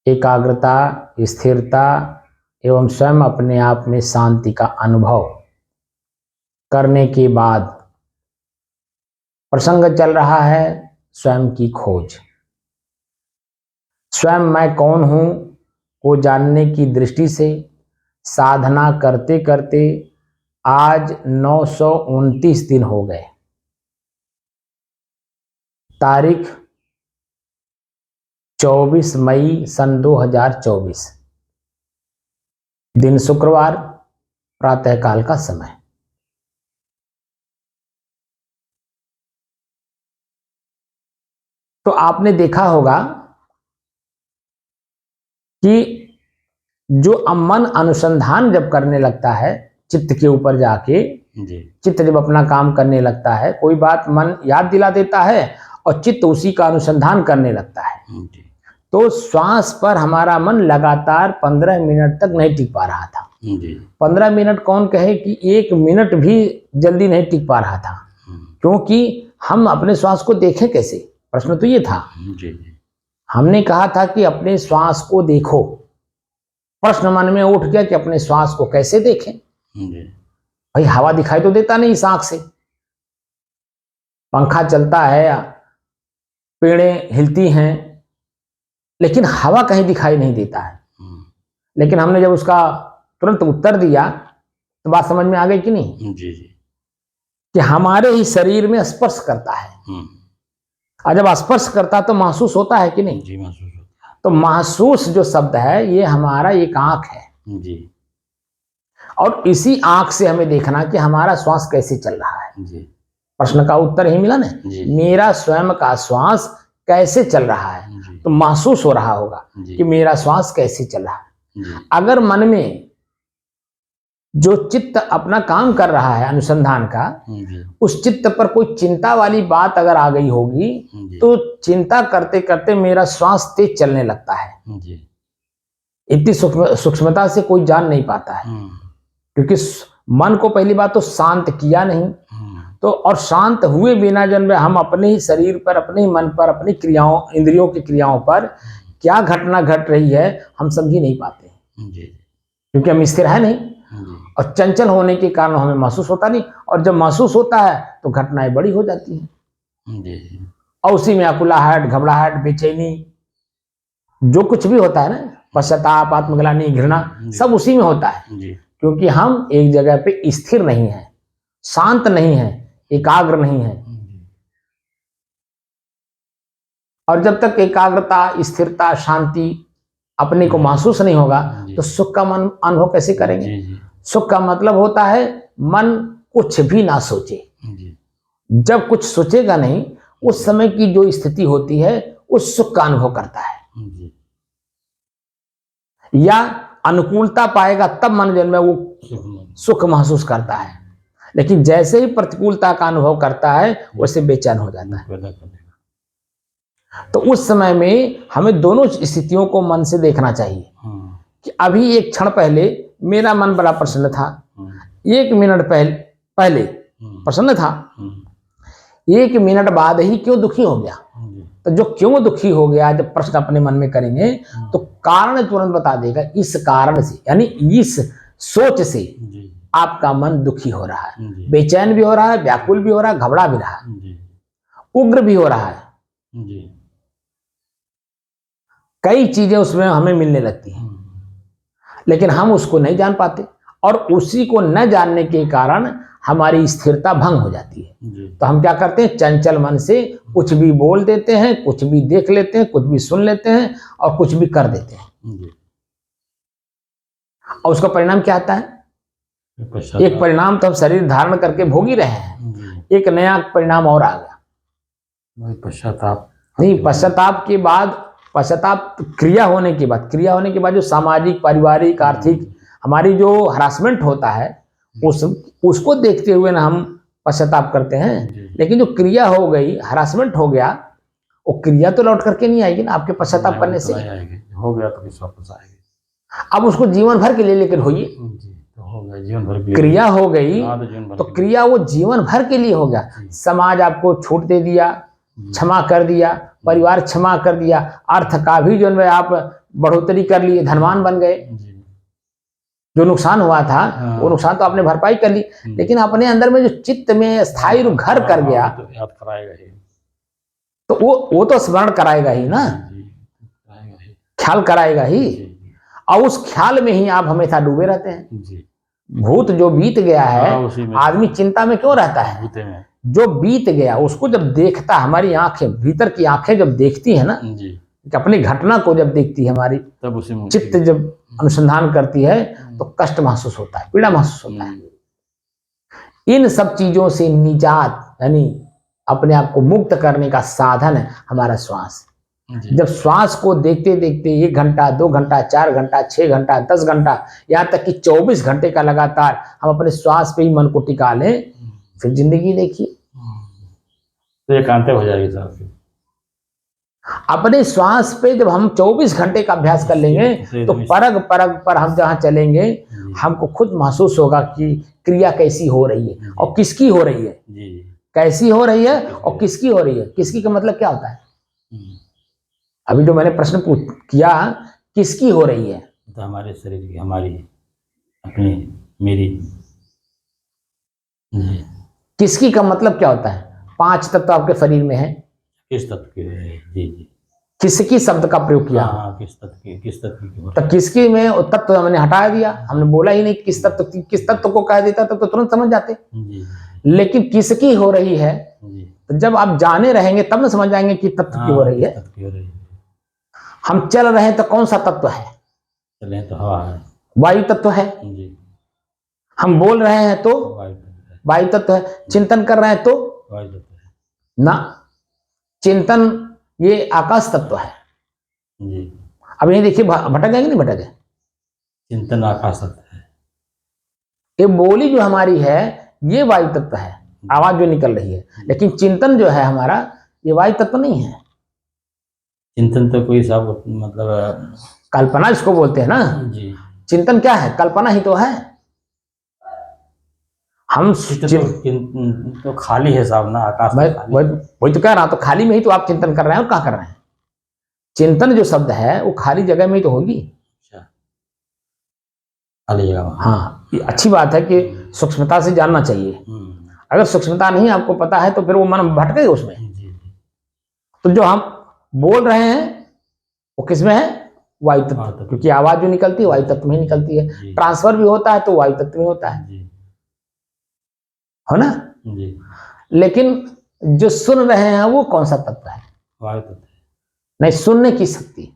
एकाग्रता, स्थिरता एवं स्वयं अपने आप में शांति का अनुभव करने के बाद प्रसंग चल रहा है स्वयं की खोज। स्वयं मैं कौन हूं को जानने की दृष्टि से साधना करते करते आज 929 दिन हो गए। तारीख 24 मई सन 2024, दिन शुक्रवार, प्रातःकाल का समय। तो आपने देखा होगा कि जो मन अनुसंधान जब करने लगता है चित्त के ऊपर जाके, चित्त जब अपना काम करने लगता है, कोई बात मन याद दिला देता है और चित्त उसी का अनुसंधान करने लगता है। तो श्वास पर हमारा मन लगातार 15 मिनट तक नहीं टिक पा रहा था। 15 मिनट कौन कहे कि 1 मिनट भी जल्दी नहीं टिक पा रहा था, क्योंकि हम अपने श्वास को देखें कैसे। प्रश्न तो ये था। हमने कहा था कि अपने श्वास को देखो। प्रश्न मन में उठ गया कि अपने श्वास को कैसे देखें। भाई हवा दिखाई तो देता नहीं इस आंख से, पंखा चलता है, पेड़ें हिलती हैं, लेकिन हवा कहीं दिखाई नहीं देता है। लेकिन हमने जब उसका तुरंत उत्तर दिया तो बात समझ में आ गई कि नहीं? कि हमारे ही शरीर में स्पर्श करता है, और जब स्पर्श करता तो महसूस होता है कि नहीं? जी, महसूस होता है। तो महसूस जो शब्द है ये हमारा एक आंख है जी। और इसी आंख से हमें देखना कि हमारा श्वास कैसे चल रहा है। जी। प्रश्न का उत्तर ही मिला ना, मेरा स्वयं का श्वास कैसे चल रहा है। तो महसूस हो रहा होगा कि मेरा श्वास कैसे चल रहा है। अगर मन में जो चित्त अपना काम कर रहा है अनुसंधान का, उस चित्त पर कोई चिंता वाली बात अगर आ गई होगी तो चिंता करते करते मेरा श्वास तेज चलने लगता है। इतनी सूक्ष्मता से कोई जान नहीं पाता है, क्योंकि मन को पहली बात तो शांत किया नहीं। तो और शांत हुए बिना जन्म हम अपने ही शरीर पर, अपने ही मन पर, अपनी क्रियाओं, इंद्रियों की क्रियाओं पर क्या घटना घट रही है हम समझ ही नहीं पाते, क्योंकि हम स्थिर है नहीं और चंचल होने के कारण हमें महसूस होता नहीं। और जब महसूस होता है तो घटनाएं बड़ी हो जाती हैं और उसी में अकुलाहट, घबराहट, बेचैनी, जो कुछ भी होता है ना, पश्चाताप, आत्मग्लानि, घृणा, सब उसी में होता है, क्योंकि हम एक जगह पे स्थिर नहीं है, शांत नहीं है, एकाग्र नहीं है। और जब तक एकाग्रता, स्थिरता, शांति अपने को महसूस नहीं होगा तो सुख का मन अनुभव कैसे करेंगे। सुख का मतलब होता है मन कुछ भी ना सोचे। जब कुछ सोचेगा नहीं, उस समय की जो स्थिति होती है उस सुख का अनुभव करता है। या अनुकूलता पाएगा तब मन जन्म में वो सुख महसूस करता है, लेकिन जैसे ही प्रतिकूलता का अनुभव करता है वैसे बेचैन हो जाता है। तो उस समय में हमें दोनों स्थितियों को मन से देखना चाहिए कि अभी एक क्षण पहले मेरा मन बड़ा प्रसन्न था, 1 मिनट पहले प्रसन्न था, 1 मिनट बाद ही क्यों दुखी हो गया। तो जो क्यों दुखी हो गया जब प्रश्न अपने मन में करेंगे तो कारण तुरंत बता देगा। इस कारण से, यानी इस सोच से आपका मन दुखी हो रहा है, बेचैन भी हो रहा है, व्याकुल भी हो रहा है, घबरा भी रहा है, उग्र भी हो रहा है। कई चीजें उसमें हमें मिलने लगती हैं, लेकिन हम उसको नहीं जान पाते, और उसी को न जानने के कारण हमारी स्थिरता भंग हो जाती है। तो हम क्या करते हैं, चंचल मन से कुछ भी बोल देते हैं, कुछ भी देख लेते हैं, कुछ भी सुन लेते हैं और कुछ भी कर देते हैं। और उसका परिणाम क्या आता है? एक परिणाम तो हम शरीर धारण करके भोग ही रहे हैं, एक नया परिणाम और आ गया, पश्चाताप। नहीं, पश्चाताप के बाद, पश्चाताप क्रिया होने के बाद जो सामाजिक, पारिवारिक, आर्थिक हमारी जो हरासमेंट होता है उसको देखते हुए ना हम पश्चाताप करते हैं। लेकिन जो क्रिया हो गई, हरासमेंट हो गया, वो क्रिया तो लौट करके नहीं आएगी ना आपके पश्चाताप करने से। हो गया तो किस वापस आएगी। अब उसको जीवन भर के लिए लेकर होइए, तो हो गया जीवन भर के लिए, क्रिया हो गई तो क्रिया वो जीवन भर के लिए हो गया। समाज आपको छूट दे दिया, क्षमा कर दिया, परिवार क्षमा कर दिया, अर्थ का भी जो है आप बढ़ोतरी कर लिए, धनवान बन गए। जो नुकसान हुआ था वो नुकसान तो आपने भरपाई कर ली, लेकिन अपने अंदर में जो चित्त में स्थायी रूप घर कर गया तो याद कराएगा ही, तो वो तो स्मरण कराएगा ही ना, ख्याल कराएगा ही, और उस ख्याल में ही आप हमेशा डूबे रहते हैं। भूत जो बीत गया है, आदमी चिंता में क्यों रहता है? जो बीत गया उसको जब देखता, हमारी आंखें, भीतर की आंखें जब देखती है ना, अपनी घटना को जब देखती है हमारी, तब उसी चित्त जब अनुसंधान करती है तो कष्ट महसूस होता है, पीड़ा महसूस होता है। इन सब चीजों से निजात, यानी अपने आप को मुक्त करने का साधन है हमारा श्वास। जब श्वास को देखते देखते 1 घंटा, 2 घंटा, 4 घंटा, 6 घंटा, 10 घंटा, यहाँ तक कि 24 घंटे का लगातार हम अपने श्वास पे ही मन को टिका लें, फिर जिंदगी देखिए तो एकांत हो जाएगी साहब। अपने श्वास पे जब हम 24 घंटे का अभ्यास कर लेंगे तो परग परग पर हम जहाँ चलेंगे, हमको खुद महसूस होगा कि क्रिया कैसी हो रही है और किसकी हो रही है, कैसी हो रही है और किसकी हो रही है। किसकी का मतलब क्या होता है? अभी जो मैंने प्रश्न किया, किसकी हो रही है, तो हमारे शरीर की, हमारी, अपनी, मेरी। किसकी का मतलब क्या होता है? 5 तत्व आपके शरीर में है। किस तत्व की? जी। किसकी शब्द का प्रयोग किया? किस तत्व की? तो किसकी में तत्व हमने हटा दिया, हमने बोला ही नहीं किस तत्व को कह देता तो तुरंत समझ जाते। लेकिन किसकी हो रही है, तो जब आप जाने रहेंगे तब न समझ जाएंगे कि तत्व की हो रही है। हम चल रहे हैं तो कौन सा तत्व है? चले तो हवा है, वायु तत्व है। हम बोल रहे हैं तो वायु तत्व है। चिंतन कर रहे हैं तो वायु तत्व है ना, चिंतन ये आकाश तत्व है। अब ये देखिए, भटक गए कि नहीं भटक गए? चिंतन आकाश तत्व है। ये बोली जो हमारी है ये वायु तत्व है, आवाज जो निकल रही है, लेकिन चिंतन जो है हमारा ये वायु तत्व नहीं है। चिंतन तो कोई सब मतलब कल्पना जिसको बोलते हैं ना जी। चिंतन क्या है? कल्पना ही तो है। हम तो खाली है साहब ना, आकाश वही तो कह रहा हूं, तो खाली में ही तो आप चिंतन कर रहे हैं और क्या कर रहे हैं? चिंतन जो शब्द है वो खाली जगह में ही तो होगी। खाली जगह, हाँ, ये अच्छी बात है कि सूक्ष्मता से जानना चाहिए। अगर सूक्ष्मता नहीं आपको पता है तो फिर वो मन भटकेगा उसमें। तो जो हम बोल रहे हैं वो किसमें है? वायु तत्व, क्योंकि आवाज जो निकलती है वायु तत्व में ही निकलती है। ट्रांसफर भी होता है तो वायु तत्व में होता है ना जी। लेकिन जो सुन रहे हैं वो कौन सा तत्व है? वायु तत्व नहीं, सुनने की शक्ति।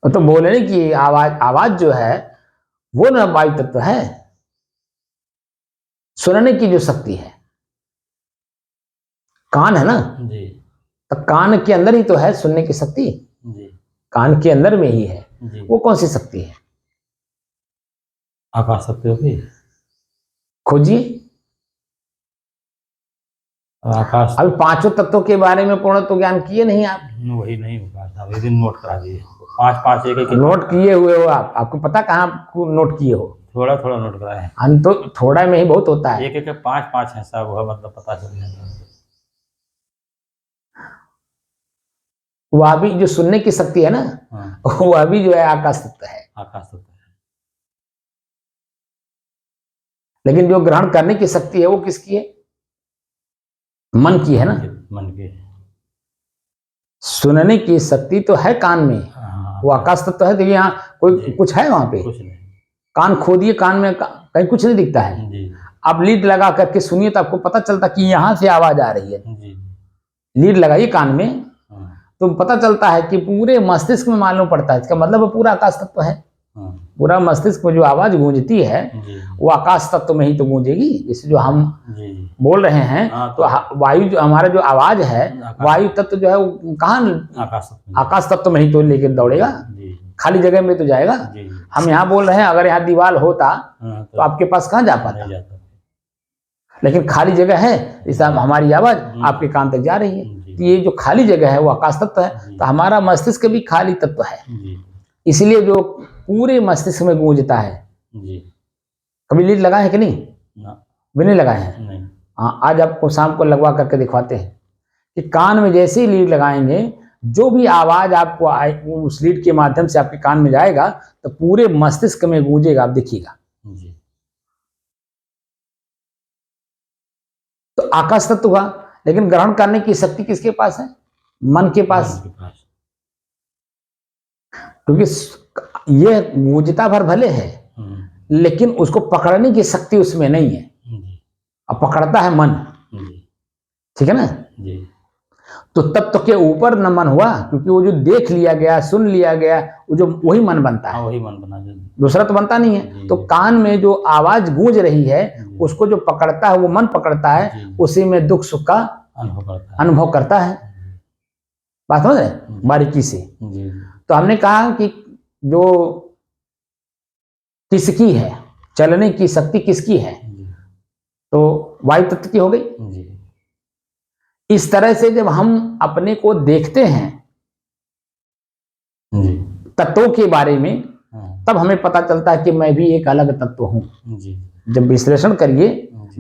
तो बोलने की आवाज जो है वो ना वायु तत्व है। सुनने की जो शक्ति है, कान है ना जी, तो कान के अंदर ही तो है सुनने की शक्ति जी। कान के अंदर में ही है। जी। वो कौन सी शक्ति है? आकाश शक्ति होगी। खोजिए। आकाश अभी पांचों तत्वों के बारे में पूर्ण तो ज्ञान किए नहीं आप, वही नहीं होगा साहब, एक दिन नोट करा दिए। 5 एक एक नोट किए हुए हो आप, आपको पता कहाँ नोट किए हो? थोड़ा थोड़ा नोट करा है। हम तो थोड़ा में ही बहुत होता है। एक एक 5 है साहब, वह मतलब पता चल जाता है। वह भी जो सुनने की शक्ति है ना, हाँ, वह भी जो है आकाश तत्व है। आकाश तत्व है। लेकिन जो ग्रहण करने की शक्ति है वो किसकी है? मन की है ना। मन के। सुनने की शक्ति तो है कान में, हाँ, वो आकाश तत्व है। देखिए यहाँ कोई कुछ है वहां पे? कुछ नहीं। कान खोदिए, कान में कहीं कुछ नहीं दिखता है। जी आप लीड लगा करके सुनिए तो आपको पता चलता कि यहाँ से आवाज आ रही है। जी। लीड लगाइए कान में हाँ, तो पता चलता है कि पूरे मस्तिष्क में मालूम पड़ता है। इसका मतलब वो पूरा आकाश तत्व है। हाँ, पूरा मस्तिष्क में जो आवाज गूंजती है जी वो आकाश तत्व में ही तो गूंजेगी। जैसे जो हम जी। बोल रहे हैं हाँ, तो वायु जो हमारा जो आवाज है, आकाश वायु तत्व जो है वो कहाँ? आकाश तत्व। आकाश तत्व में ही तो लेके दौड़ेगा, जी खाली जगह में तो जाएगा। जी। हम यहाँ बोल रहे हैं, अगर यहाँ दीवार होता हाँ, तो आपके पास कहाँ जा पाता? नहीं जाता। लेकिन खाली जगह है, इसलिए हमारी आवाज आपके कान तक जा रही है। तो ये जो खाली जगह है वो आकाश तत्व है। तो हमारा मस्तिष्क भी खाली तत्व है, जी इसलिए जो पूरे मस्तिष्क में गूंजता है। जी। कभी लीड लगाए हैं कि नहीं? ना, भी नहीं लगाए हैं। नहीं। हाँ, आज आपको शाम को लगवा करके दिखवाते हैं कि कान में जैसे ही लीड लगाएंगे, जो भी आवाज आपको उस लीड के माध्यम से आपके कान में जाएगा तो पूरे मस्तिष्क में गूंजेगा, आप देखिएगा। जी तो आकाश तत्व हुआ। लेकिन ग्रहण करने की शक्ति किसके पास है? मन के पास। मन के पास। क्योंकि ये गूंजता भर भले है लेकिन उसको पकड़ने की शक्ति उसमें नहीं है। जी अब पकड़ता है मन, जी ठीक है ना। जी। तो तत्व के ऊपर न मन हुआ, क्योंकि वो जो देख लिया गया, सुन लिया गया, वो जो वही मन बनता हाँ, है, वही मन बना जो। दूसरा तो बनता नहीं है। तो कान में जो आवाज गूंज रही है उसको जो पकड़ता है वो मन पकड़ता है, उसी में दुख सुख का अनुभव करता है। बात समझ रहे बारीकी से? जी। तो हमने कहा कि जो किसकी है, चलने की शक्ति किसकी है? तो वायु तत्व की हो गई। जी इस तरह से जब हम अपने को देखते हैं जी। तत्वों के बारे में, तब हमें पता चलता है कि मैं भी एक अलग तत्व हूं। जी। जब विश्लेषण करिए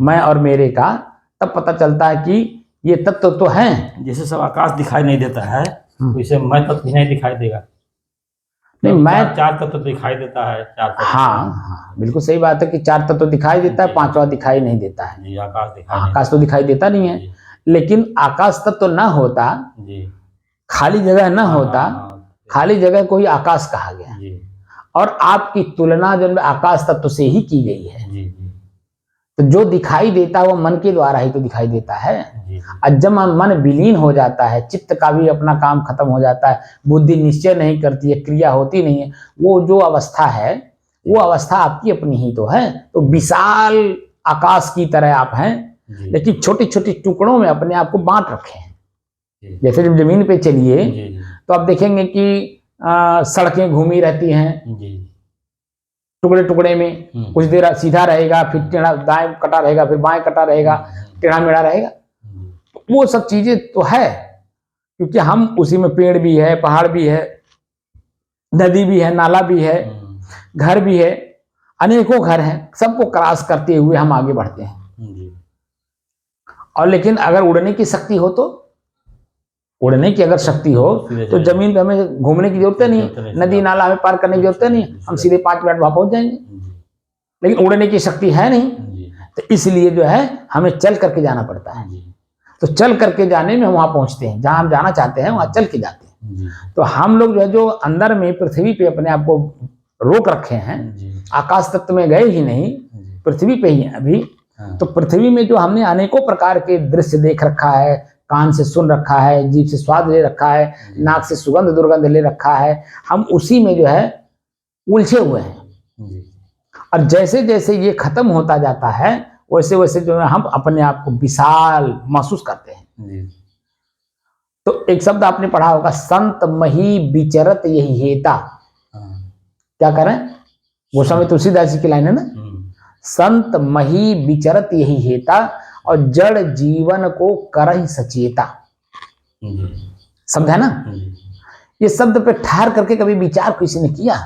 मैं और मेरे का, तब पता चलता है कि ये तत्व तो हैं। जैसे सब आकाश दिखाई नहीं देता है, वैसे मैं तत्व भी नहीं दिखाई देगा। नहीं, मैं चार तत्व दिखाई देता है। चार तत्व। हाँ, बिल्कुल सही बात है कि चार तत्व दिखाई देता है, पांचवा दिखाई नहीं देता है। जी, आकाश आकाश तो दिखाई देता नहीं है। लेकिन आकाश तत्व ना होता, जी, खाली जगह ना होता, खाली जगह को ही आकाश कहा गया। जी। और आपकी तुलना जो आकाश तत्व से ही की गई है। जी। तो जो दिखाई देता है वो मन के द्वारा ही तो दिखाई देता है। और जब मन विलीन हो जाता है, चित्त का भी अपना काम खत्म हो जाता है, बुद्धि निश्चय नहीं करती है, क्रिया होती नहीं है, वो जो अवस्था है वो अवस्था आपकी अपनी ही तो है। तो विशाल आकाश की तरह आप हैं, लेकिन छोटी छोटी टुकड़ों में अपने आप को बांट रखे हैं। जैसे जब जमीन पे चलिए तो आप देखेंगे कि सड़कें घूमी रहती हैं टुकड़े टुकड़े में। कुछ देर सीधा रहेगा, फिर टेढ़ा दाएं कटा रहेगा, फिर बाएं कटा रहेगा, टेढ़ा मेढ़ा रहेगा। वो सब चीजें तो है, क्योंकि हम उसी में पेड़ भी है, पहाड़ भी है, नदी भी है, नाला भी है, घर भी है, अनेकों घर हैं। सबको क्रॉस करते हुए हम आगे बढ़ते हैं। और लेकिन अगर उड़ने की शक्ति हो तो, उड़ने की अगर शक्ति हो तो जमीन पे हमें घूमने की जरूरत नहीं, नदी नाला हमें पार करने की जरूरत नहीं, हम सीधे 5 मिनट वहां पहुंच जाएंगे। लेकिन उड़ने की शक्ति है नहीं, तो इसलिए जो है हमें चल करके जाना पड़ता है। तो चल करके जाने में हम वहां पहुंचते हैं, जहां हम जाना चाहते हैं वहां चल के जाते हैं। तो हम लोग जो है, जो अंदर में पृथ्वी पे अपने आप को रोक रखे हैं, आकाश तत्व में गए ही नहीं, पृथ्वी पे ही अभी। तो पृथ्वी में जो हमने अनेकों प्रकार के दृश्य देख रखा है, कान से सुन रखा है, जीभ से स्वाद ले रखा है, नाक से सुगंध दुर्गंध ले रखा है, हम उसी में जो है उलझे हुए हैं। और जैसे जैसे ये खत्म होता जाता है वैसे वैसे जो है हम अपने आप को विशाल महसूस करते हैं। तो एक शब्द आपने पढ़ा होगा, संत मही विचरत यही हेता। क्या कह रहे हैं? गोस्वामी तुलसीदास जी की लाइन है ना, संत मही विचरत यही हेता और जड़ जीवन को करहि सचेता। शब्द है ना, ये शब्द पे ठहर करके कभी विचार किसी ने किया?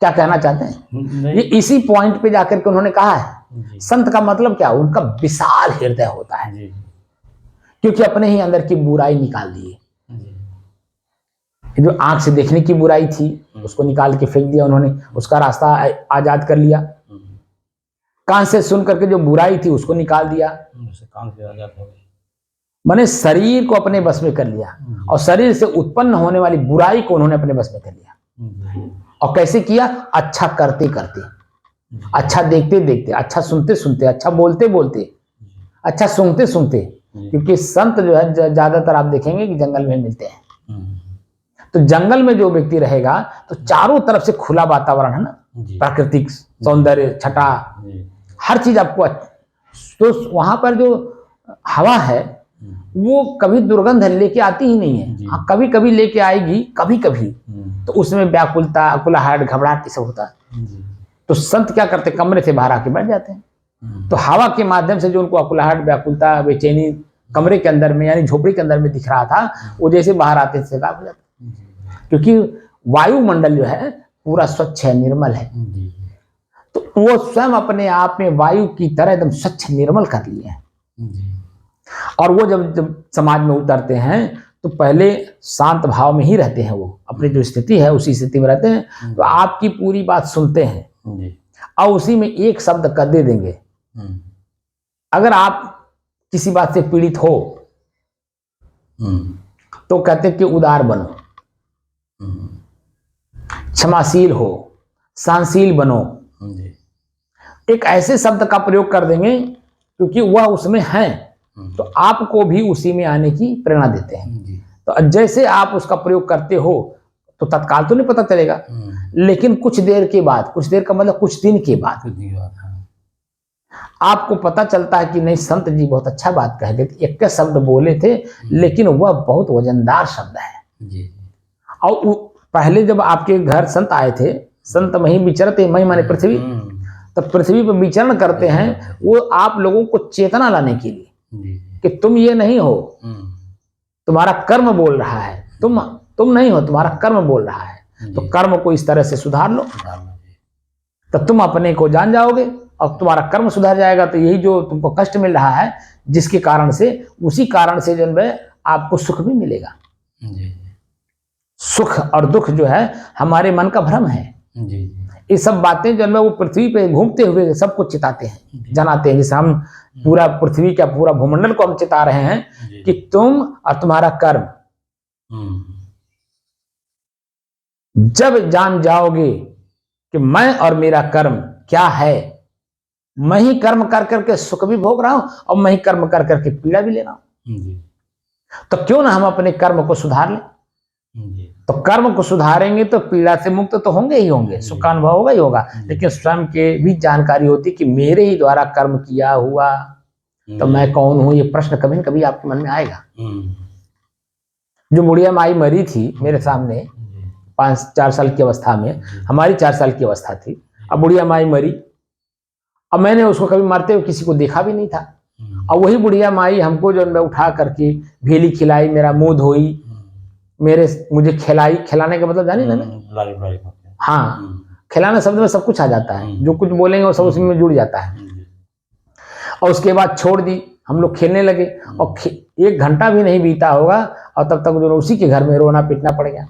क्या कहना चाहते हैं? ये इसी पॉइंट पे जाकर के उन्होंने कहा है। संत का मतलब क्या? उनका विशाल हृदय होता है, क्योंकि अपने ही अंदर की बुराई निकाल दी। जो आंख से देखने की बुराई थी उसको निकाल के फेंक दिया उन्होंने, उसका रास्ता आजाद कर लिया। कान से सुन करके जो बुराई थी उसको निकाल दिया, कान से आजाद हो गए। मैंने शरीर को अपने बस में कर लिया और शरीर से उत्पन्न होने वाली बुराई को उन्होंने अपने बस में कर लिया। और कैसे किया? अच्छा करते करते, अच्छा देखते देखते, अच्छा सुनते सुनते, अच्छा बोलते बोलते, अच्छा सूंघते सूंघते। क्योंकि संत जो है ज्यादातर आप देखेंगे कि जंगल में मिलते हैं। तो जंगल में जो व्यक्ति रहेगा तो चारों तरफ से खुला वातावरण है ना, प्राकृतिक सौंदर्य, छटा, हर चीज आपको। तो वहां पर जो हवा है वो कभी दुर्गंध लेके आती ही नहीं है। हाँ, कभी कभी लेके आएगी, कभी कभी, तो उसमें व्याकुलता, अकुलाहट, घबराहट सब होता है। तो संत क्या करते? कमरे से बाहर आके बैठ जाते हैं। तो हवा के माध्यम से जो उनको अकुलाहट, व्याकुलता, बेचैनी कमरे के अंदर में यानी झोपड़ी के अंदर में दिख रहा था, वो जैसे बाहर आते थे हो जाता। क्योंकि वायुमंडल जो है पूरा स्वच्छ है, निर्मल है। तो वो स्वयं अपने आप में वायु की तरह एकदम स्वच्छ निर्मल कर लिए हैं। और वो जब समाज में उतरते हैं तो पहले शांत भाव में ही रहते हैं, वो अपनी जो स्थिति है उसी स्थिति में रहते हैं। तो आपकी पूरी बात सुनते हैं और उसी में एक शब्द कर दे देंगे। अगर आप किसी बात से पीड़ित हो तो कहते हैं कि उदार बनो, क्षमाशील हो, सहनशील बनो। एक ऐसे शब्द का प्रयोग कर देंगे क्योंकि वह उसमें है, तो आपको भी उसी में आने की प्रेरणा देते हैं। तो जैसे आप उसका प्रयोग करते हो तो तत्काल तो नहीं पता चलेगा, लेकिन कुछ देर के बाद, कुछ देर का मतलब कुछ दिन के बाद आपको पता चलता है कि नहीं, संत जी बहुत अच्छा बात कह गए थे। एक शब्द बोले थे लेकिन वह बहुत वजनदार शब्द है। और पहले जब आपके घर संत आए थे, संत मही विचरते, मही माने पृथ्वी, तो पृथ्वी पर विचरण करते हैं वो आप लोगों को चेतना लाने के लिए कि तुम ये नहीं हो, तुम्हारा कर्म बोल रहा है, तुम नहीं हो, तुम्हारा कर्म बोल रहा है। तो कर्म को इस तरह से सुधार लो तो तुम अपने को जान जाओगे और तुम्हारा कर्म सुधार जाएगा। तो यही जो तुमको कष्ट मिल रहा है जिसके कारण से, उसी कारण से जो है आपको सुख भी मिलेगा। सुख और दुख जो है हमारे मन का भ्रम है। ये सब बातें जो है वो पृथ्वी पे घूमते हुए सबको चिताते हैं, जनाते हैं। जैसे हम पूरा पृथ्वी का पूरा भूमंडल को हम चिता रहे हैं कि तुम और तुम्हारा कर्म जब जान जाओगे कि मैं और मेरा कर्म क्या है, मैं ही कर्म कर करके सुख भी भोग रहा हूं और मैं ही कर्म कर करके पीड़ा भी ले रहा हूं, तो क्यों ना हम अपने कर्म को सुधार लें। तो कर्म को सुधारेंगे तो पीड़ा से मुक्त तो होंगे ही होंगे, सुख का अनुभव होगा ही होगा। लेकिन स्वयं के भी जानकारी होती कि मेरे ही द्वारा कर्म किया हुआ तो मैं कौन हूं, ये प्रश्न कभी न कभी आपके मन में आएगा। जो बुढ़िया माई मरी थी मेरे सामने 5-4 साल की अवस्था में, हमारी 4 साल की अवस्था थी, अब बुढ़िया माई मरी, अब मैंने उसको कभी मरते हुए किसी को देखा भी नहीं था। और वही बुढ़िया माई हमको जो मैं उठा करके भेली खिलाई, मेरा मुंह धोई, मुझे खिलाई। खिलाने का मतलब जाने ना, हाँ, खिलाना शब्द में सब कुछ आ जाता है, जो कुछ बोलेंगे वो सब उसी में जुड़ जाता है। और उसके बाद छोड़ दी, हम लोग खेलने लगे और 1 घंटा भी नहीं बीता होगा और तब तक जो उसी के घर में रोना पीटना पड़ गया।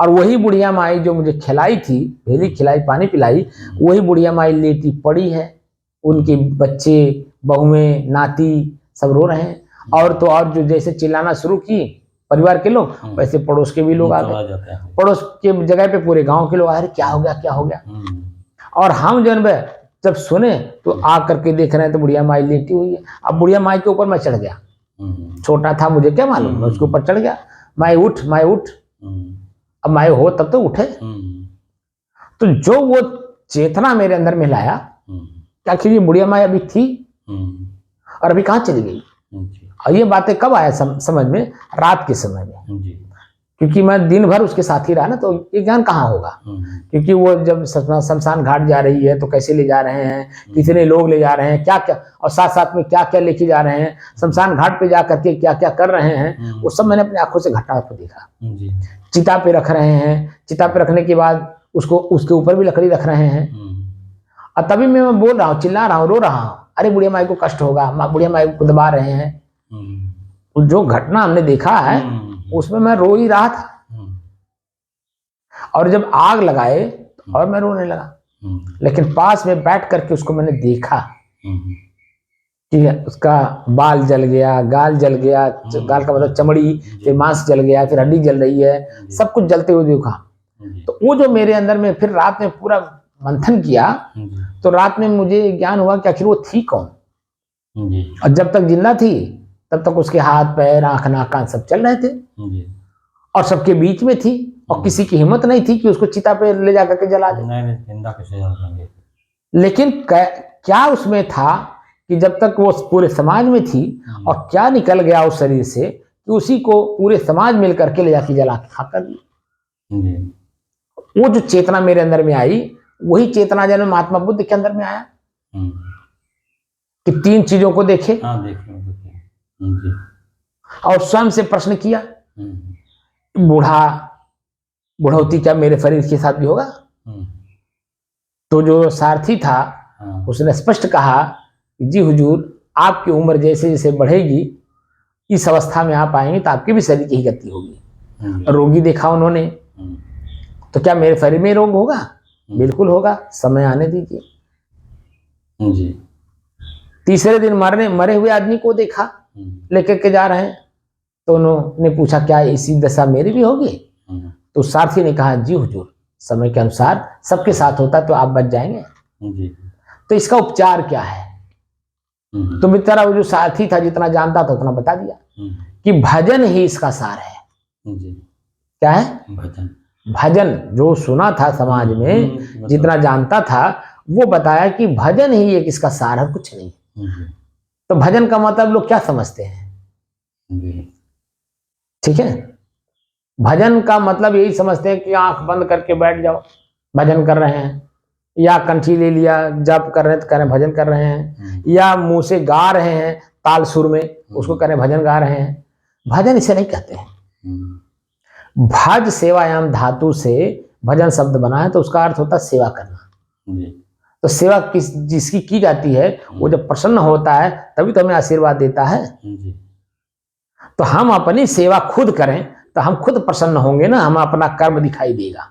और वही बुढ़िया माई जो मुझे खिलाई थी, भेली खिलाई, पानी पिलाई, वही बुढ़िया माई लेटी पड़ी है। उनके बच्चे, बहुएं, नाती सब रो रहे हैं। और तो और जो जैसे चिल्लाना शुरू की परिवार के लोग, वैसे पड़ोस के भी लोग आ गए। पड़ोस के जगह पे पूरे गांव के लोग आ रहे, क्या हो गया क्या हो गया। और हम जो है जब सुने तो आ करके देख रहे हैं तो बुढ़िया माई लेटी हुई है। अब बुढ़िया माई के ऊपर मैं चढ़ गया, छोटा था मुझे क्या मालूम, मैं उसके ऊपर चढ़ गया। माई उठ, माई उठ। अब माई हो तब तो उठे। तो जो वो चेतना मेरे अंदर में लाया, क्या कि बुढ़िया माई अभी थी और अभी कहाँ चली गई। और ये बातें कब आया समझ में, रात के समय में। क्योंकि मैं दिन भर उसके साथ ही रहा ना, तो ये ज्ञान कहाँ होगा। क्योंकि वो जब शमशान घाट जा रही है तो कैसे ले जा रहे हैं, कितने लोग ले जा रहे हैं, क्या क्या, और साथ साथ में क्या क्या लेके जा रहे हैं, शमशान घाट पे जा करके क्या क्या कर रहे हैं, वो सब मैंने अपनी आंखों से घटना को देखा। चिता पे रख रहे हैं, चिता पे रखने के बाद उसको उसके ऊपर भी लकड़ी रख रहे हैं, और तभी मैं बोल रहा हूँ, चिल्ला रहा हूँ, रो रहा हूँ, अरे बुढ़िया माई को कष्ट होगा, बुढ़िया माई को दबा रहे हैं। जो घटना हमने देखा है उसमें मैं रो ही रहा था, और जब आग लगाए और मैं रोने लगा। लेकिन पास में बैठ करके उसको मैंने देखा कि उसका बाल जल गया, गाल जल गया, गाल का मतलब चमड़ी, फिर मांस जल गया, फिर हड्डी जल रही है, सब कुछ जलते हुए देखा। तो वो जो मेरे अंदर में फिर रात में पूरा मंथन किया, तो रात में मुझे ज्ञान हुआ कि आखिर वो थी कौन। और जब तक जिंदा थी तब तक उसके हाथ पैर आंख नाक कान सब चल रहे थे, और सबके बीच में थी, और किसी की हिम्मत नहीं थी कि उसको चिता पे ले जाकर के जला दे। लेकिन क्या उसमें था कि जब तक वो पूरे समाज में थी, और क्या निकल गया उस शरीर से कि उसी को पूरे समाज मिल करके ले जाके जला के खा कर दिया। वो जो चेतना मेरे अंदर में आई, वही चेतना जब महात्मा बुद्ध के अंदर में आया कि 3 चीजों को देखे, और स्वयं से प्रश्न किया, बुढ़ौती क्या मेरे शरीर के साथ भी होगा। तो जो सारथी था उसने स्पष्ट कहा कि जी हुजूर, आपकी उम्र जैसे जैसे बढ़ेगी, इस अवस्था में आप आएंगे तो आपके भी शरीर की ही गति होगी। रोगी देखा उन्होंने, तो क्या मेरे शरीर में रोग होगा? बिल्कुल होगा, समय आने दीजिए। तीसरे दिन मरे हुए आदमी को देखा, लेकर के जा रहे हैं, तो उन्होंने पूछा क्या इसी दशा मेरी भी होगी? तो सारथी ने कहा जी हुजूर, समय के अनुसार सबके साथ होता तो आप बच जाएंगे। तो इसका उपचार क्या है? तो बेचारा वो जो सारथी था जितना जानता था उतना बता दिया कि भजन ही इसका सार है। क्या है? भजन। जो सुना था समाज में, जितना जानता था, वो बताया कि भजन ही एक इसका सार है, कुछ नहीं। तो भजन का मतलब लोग क्या समझते हैं? ठीक है, भजन का मतलब यही समझते हैं कि आंख बंद करके बैठ जाओ, भजन कर रहे हैं, या कंठी ले लिया, जप कर रहे हैं तो कह रहे हैं भजन कर रहे हैं, या मुंह से गा रहे हैं ताल सुर में, उसको कह रहे हैं भजन गा रहे हैं। भजन इसे नहीं कहते हैं। भज सेवायाम धातु से भजन शब्द बना है, तो उसका अर्थ होता है सेवा करना। तो सेवा जिसकी की जाती है, वो जब प्रसन्न होता है तभी तो हमें आशीर्वाद देता है। तो हम अपनी सेवा खुद करें तो हम खुद प्रसन्न होंगे ना, हम अपना कर्म दिखाई देगा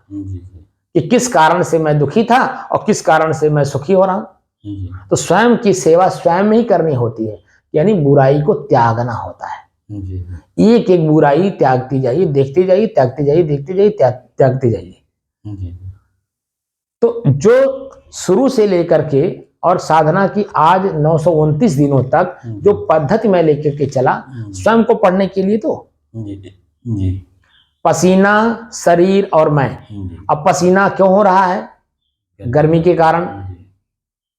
कि किस कारण से मैं दुखी था और किस कारण से मैं सुखी हो रहा हूं। तो स्वयं की सेवा स्वयं में ही करनी होती है, यानी बुराई को त्यागना होता है। एक एक बुराई त्यागती जाइए, देखते जाइए, त्यागते जाइए, देखते जाइए, त्यागते जाइए। तो जो शुरू से लेकर के और साधना की आज 929 दिनों तक जो पद्धति मैं लेकर के चला, स्वयं को पढ़ने के लिए, तो पसीना, शरीर और मैं। अब पसीना क्यों हो रहा है? गर्मी के कारण।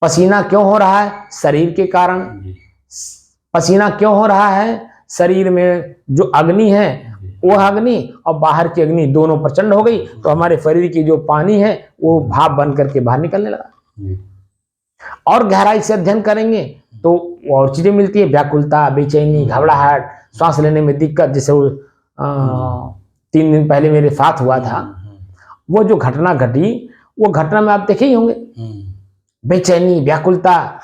पसीना क्यों हो रहा है? शरीर के कारण। पसीना क्यों हो रहा है? शरीर में जो अग्नि है वो अग्नि और बाहर की अग्नि दोनों प्रचंड हो गई, तो हमारे शरीर की जो पानी है वो भाप बन करके बाहर निकलने लगा। और गहराई से अध्ययन करेंगे तो और चीजें मिलती है, व्याकुलता, बेचैनी, घबराहट, सांस लेने में दिक्कत। जैसे 3 दिन पहले मेरे साथ हुआ था, वो जो घटना घटी, वो घटना में आप देखे ही होंगे, बेचैनी, व्याकुलता,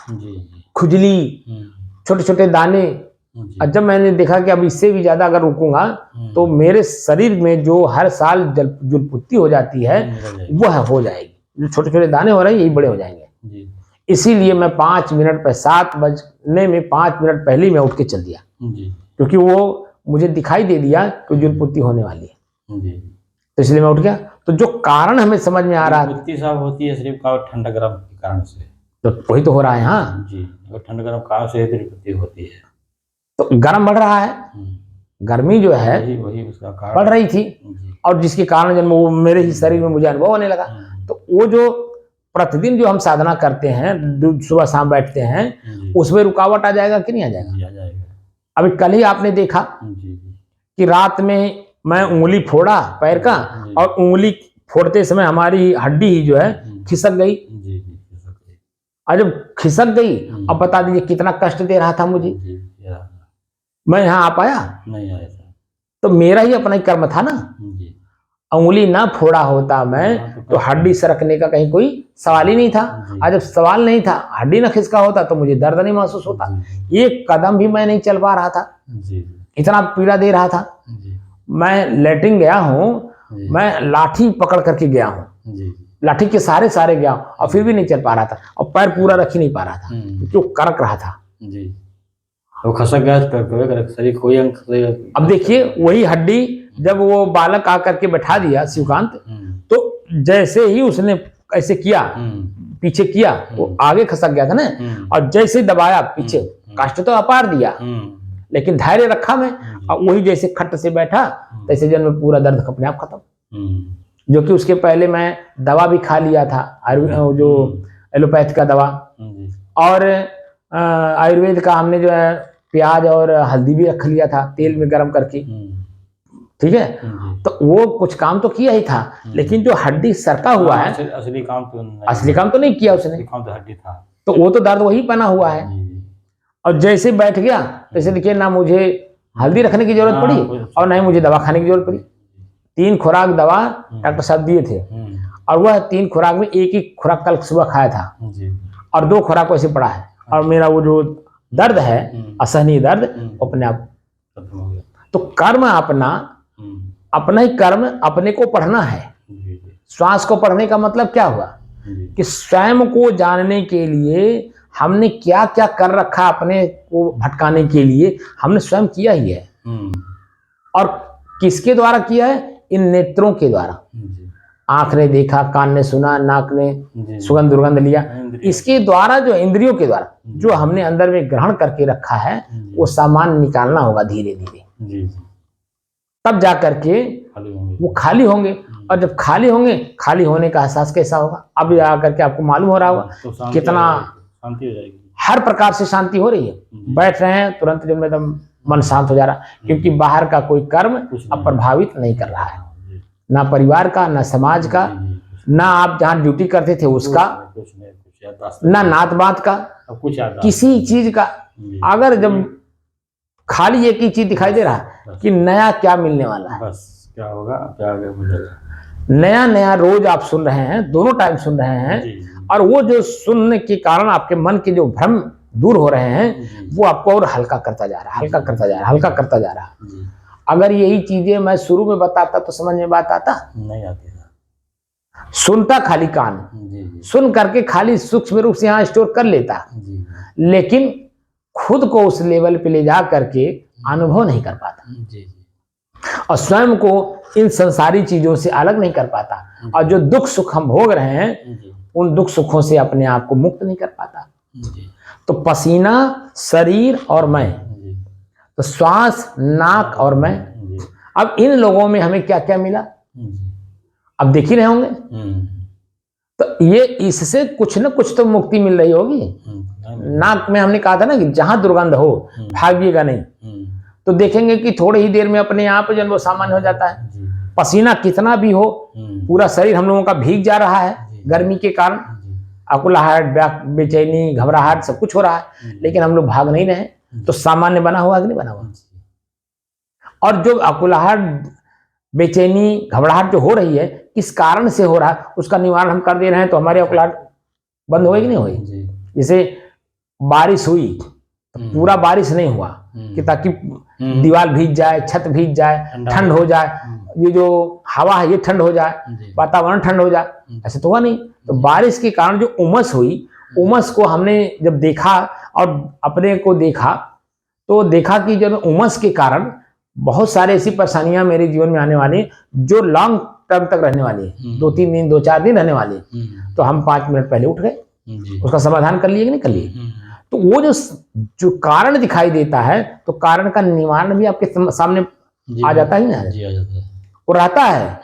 खुजली, छोटे छोटे दाने। और जब मैंने देखा कि अब इससे भी ज्यादा अगर रुकूंगा तो मेरे शरीर में जो हर साल जलपुत्ती हो जाती है वह हो जाएगी, जो छोटे छोटे दाने हो रहे हैं यही बड़े हो जाएंगे। इसीलिए मैं 5 मिनट पर 7 बजने में 5 मिनट पहले ही मैं उठ के चल दिया, क्योंकि वो मुझे दिखाई दे दिया कि जलपुत्ती होने वाली है, तो इसलिए मैं उठ गया। तो जो कारण हमें समझ में आ रहा है, साहब होती है सिर्फ का ठंडा गर्म के कारण से, तो वही तो हो रहा है। हाँ जी, अगर ठंडा गर्म कारण से जलपुत्ती होती है, तो गर्म बढ़ रहा है, गर्मी जो है वही उसका कारण बढ़ रही थी, और जिसके कारण जब वो मेरे ही शरीर में मुझे अनुभव होने लगा। तो वो जो प्रतिदिन जो हम साधना करते हैं, सुबह शाम बैठते हैं, उसमें रुकावट आ जाएगा कि नहीं आ जाएगा? आ जाएगा। अभी कल ही आपने देखा कि रात में मैं उंगली फोड़ा पैर का, और उंगली फोड़ते समय हमारी हड्डी ही जो है खिसक गई। जी जी खिसक गई। और जब खिसक गई, अब बता दीजिए कितना कष्ट दे रहा था मुझे। मैं यहाँ आ पाया? नहीं आया था। तो मेरा ही अपना ही कर्म था ना। जी। उंगली ना फोड़ा होता मैं तो हड्डी सरकने का कहीं कोई सवाल ही नहीं था। और जब सवाल नहीं था, हड्डी ना खिसका होता तो मुझे दर्द नहीं महसूस होता। एक कदम भी मैं नहीं चल पा रहा था, इतना पीड़ा दे रहा था। मैं लेटरिन गया हूँ, मैं लाठी पकड़ करके गया हूँ, लाठी के सारे गया हूँ, और फिर भी नहीं चल पा रहा था, और पैर पूरा रख ही नहीं पा रहा था क्योंकि करक रहा था। वो खसक गया शरीर कोई अंग। अब देखिए वही हड्डी जब वो बालक आकर के बैठा दिया शिवकांत, तो जैसे ही उसने ऐसे किया, पीछे किया, वो आगे खसक गया था ना, और जैसे दबाया पीछे, कष्ट तो अपार दिया, लेकिन धैर्य रखा मैं, और वही जैसे खट से बैठा तैसे जन में पूरा दर्द अपने आप खत्म। जो कि उसके पहले मैं दवा भी खा लिया था, जो एलोपैथ का दवा, और आयुर्वेद का हमने जो है प्याज और हल्दी भी रख लिया था तेल में गर्म करके, ठीक है। तो वो कुछ काम तो किया ही था, लेकिन जो हड्डी सरका हुआ है असली काम तो नहीं किया उसने, काम तो हड्डी था, तो वो तो दर्द वही बना हुआ है। और जैसे बैठ गया तैसे देखिए, ना मुझे हल्दी रखने की जरूरत पड़ी और ना ही मुझे दवा खाने की जरूरत पड़ी। 3 खुराक दवा डॉक्टर साहब दिए थे, और वह 3 खुराक में एक ही खुराक कल सुबह खाया था, और 2 खुराक वैसे पड़ा है, और मेरा वो जो दर्द है असहनीय दर्द अपने आप। तो कर्म अपना ही कर्म अपने को पढ़ना है। श्वास को पढ़ने का मतलब क्या हुआ कि स्वयं को जानने के लिए हमने क्या क्या कर रखा, अपने को भटकाने के लिए हमने स्वयं किया ही है। और किसके द्वारा किया है? इन नेत्रों के द्वारा। आंख ने देखा, कान ने सुना, नाक ने सुगंध दुर्गंध लिया, इसके द्वारा जो इंद्रियों के द्वारा जो हमने अंदर में ग्रहण करके रखा है, वो सामान निकालना होगा धीरे धीरे, तब जा करके वो खाली होंगे। और जब खाली होंगे, खाली होने का एहसास कैसा होगा? अब आकर के आपको मालूम हो रहा होगा कितना शांति हो जाएगी, हर प्रकार से शांति हो रही है। बैठ रहे हैं तुरंत जब एकदम मन शांत हो जा रहा, क्योंकि बाहर का कोई कर्म अब प्रभावित नहीं कर रहा है, ना परिवार का, ना समाज का, ना आप जहाँ ड्यूटी करते थे उसका, ना नात बात का, किसी चीज का। अगर जब खाली एक ही चीज दिखाई दे रहा है कि नया क्या मिलने वाला है, बस क्या होगा, क्या आगे मिलेगा, नया नया रोज आप सुन रहे हैं, दोनों टाइम सुन रहे हैं, और वो जो सुनने के कारण आपके मन के जो भ्रम दूर हो रहे हैं, वो आपको और हल्का करता जा रहा है, हल्का करता जा रहा है, हल्का करता जा रहा है। अगर यही चीजें मैं शुरू में बताता तो समझ में बात आता नहीं आती। सुनता खाली कान, सुन करके खाली सूक्ष्म रूप से यहाँ स्टोर कर लेता, लेकिन खुद को उस लेवल पे ले जा करके अनुभव नहीं कर पाता, और स्वयं को इन संसारी चीजों से अलग नहीं कर पाता, और जो दुख सुख हम भोग रहे हैं उन दुख सुखों से अपने आप को मुक्त नहीं कर पाता। तो पसीना, शरीर और मैं, तो श्वास, नाक और मैं। अब इन लोगों में हमें क्या क्या मिला, अब देख ही रहे होंगे। तो ये इससे कुछ न कुछ तो मुक्ति मिल रही होगी। नाक में हमने कहा था ना कि जहां दुर्गंध हो भागिएगा नहीं, तो देखेंगे कि थोड़ी ही देर में अपने आप जो वो सामान्य हो जाता है। पसीना कितना भी हो, पूरा शरीर हम लोगों का भीग जा रहा है गर्मी के कारण, अकुलाहट, बेचैनी, घबराहट सब कुछ हो रहा है, लेकिन हम लोग भाग नहीं रहे, तो सामान्य बना हुआ कि नहीं बना हुआ। और जो अकुलाहट, बेचैनी, घबराहट जो हो रही है, किस कारण से हो रहा है, उसका निवारण हम कर दे रहे हैं, तो हमारी अकुलाहट बंद होगी कि नहीं होगी। जैसे बारिश हुई तो पूरा बारिश नहीं हुआ कि ताकि दीवार भीग जाए, छत भीग जाए, ठंड हो जाए, ये जो हवा है ये ठंड हो जाए, वातावरण ठंड हो जाए, ऐसे तो हुआ नहीं। तो बारिश के कारण जो उमस हुई, उमस को हमने जब देखा और अपने को देखा, तो देखा कि जब उमस के कारण बहुत सारे ऐसी परेशानियां मेरे जीवन में आने वाली जो लॉन्ग टर्म तक रहने वाली है, 2-3 दिन, 2-4 दिन रहने वाली है। तो हम 5 मिनट पहले उठ गए, उसका समाधान कर लिए कि नहीं कर लिए। तो वो जो कारण दिखाई देता है, तो कारण का निवारण भी आपके सामने आ जाता ही ना, वो रहता है।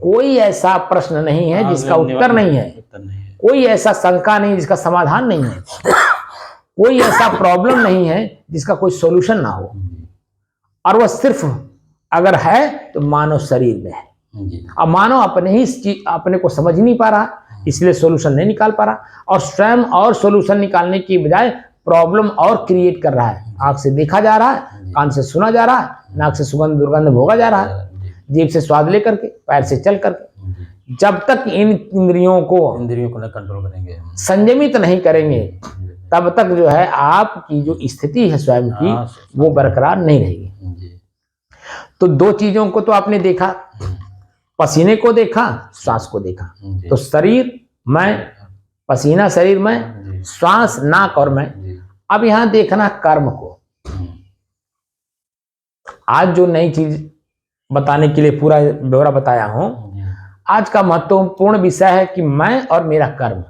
कोई ऐसा प्रश्न नहीं है जिसका उत्तर नहीं है, कोई ऐसा शंका नहीं जिसका समाधान नहीं है, कोई ऐसा प्रॉब्लम नहीं है जिसका कोई सॉल्यूशन ना हो। और वह सिर्फ अगर है तो मानव शरीर में है। जी अब मानव अपने ही इस चीज अपने को समझ नहीं पा रहा, इसलिए सॉल्यूशन नहीं निकाल पा रहा, और स्वयं और सॉल्यूशन निकालने की बजाय प्रॉब्लम और क्रिएट कर रहा है। आंख से देखा जा रहा है, कान से सुना जा रहा है, नाक से सुगंध दुर्गंध भोगा जा रहा है, जीभ से स्वाद लेकर के, पैर से चल करके। जब तक इन इंद्रियों को न कंट्रोल करेंगे, संयमित नहीं करेंगे, तब तक जो है आपकी जो स्थिति है स्वयं की वो बरकरार नहीं रहेगी। तो दो चीजों को तो आपने देखा, पसीने को देखा, श्वास को देखा। तो शरीर मैं, पसीना शरीर में, श्वास नाक और मैं। अब यहां देखना कर्म को। आज जो नई चीज बताने के लिए पूरा ब्यौरा बताया हूं, आज का महत्वपूर्ण विषय है कि मैं और मेरा कर्म।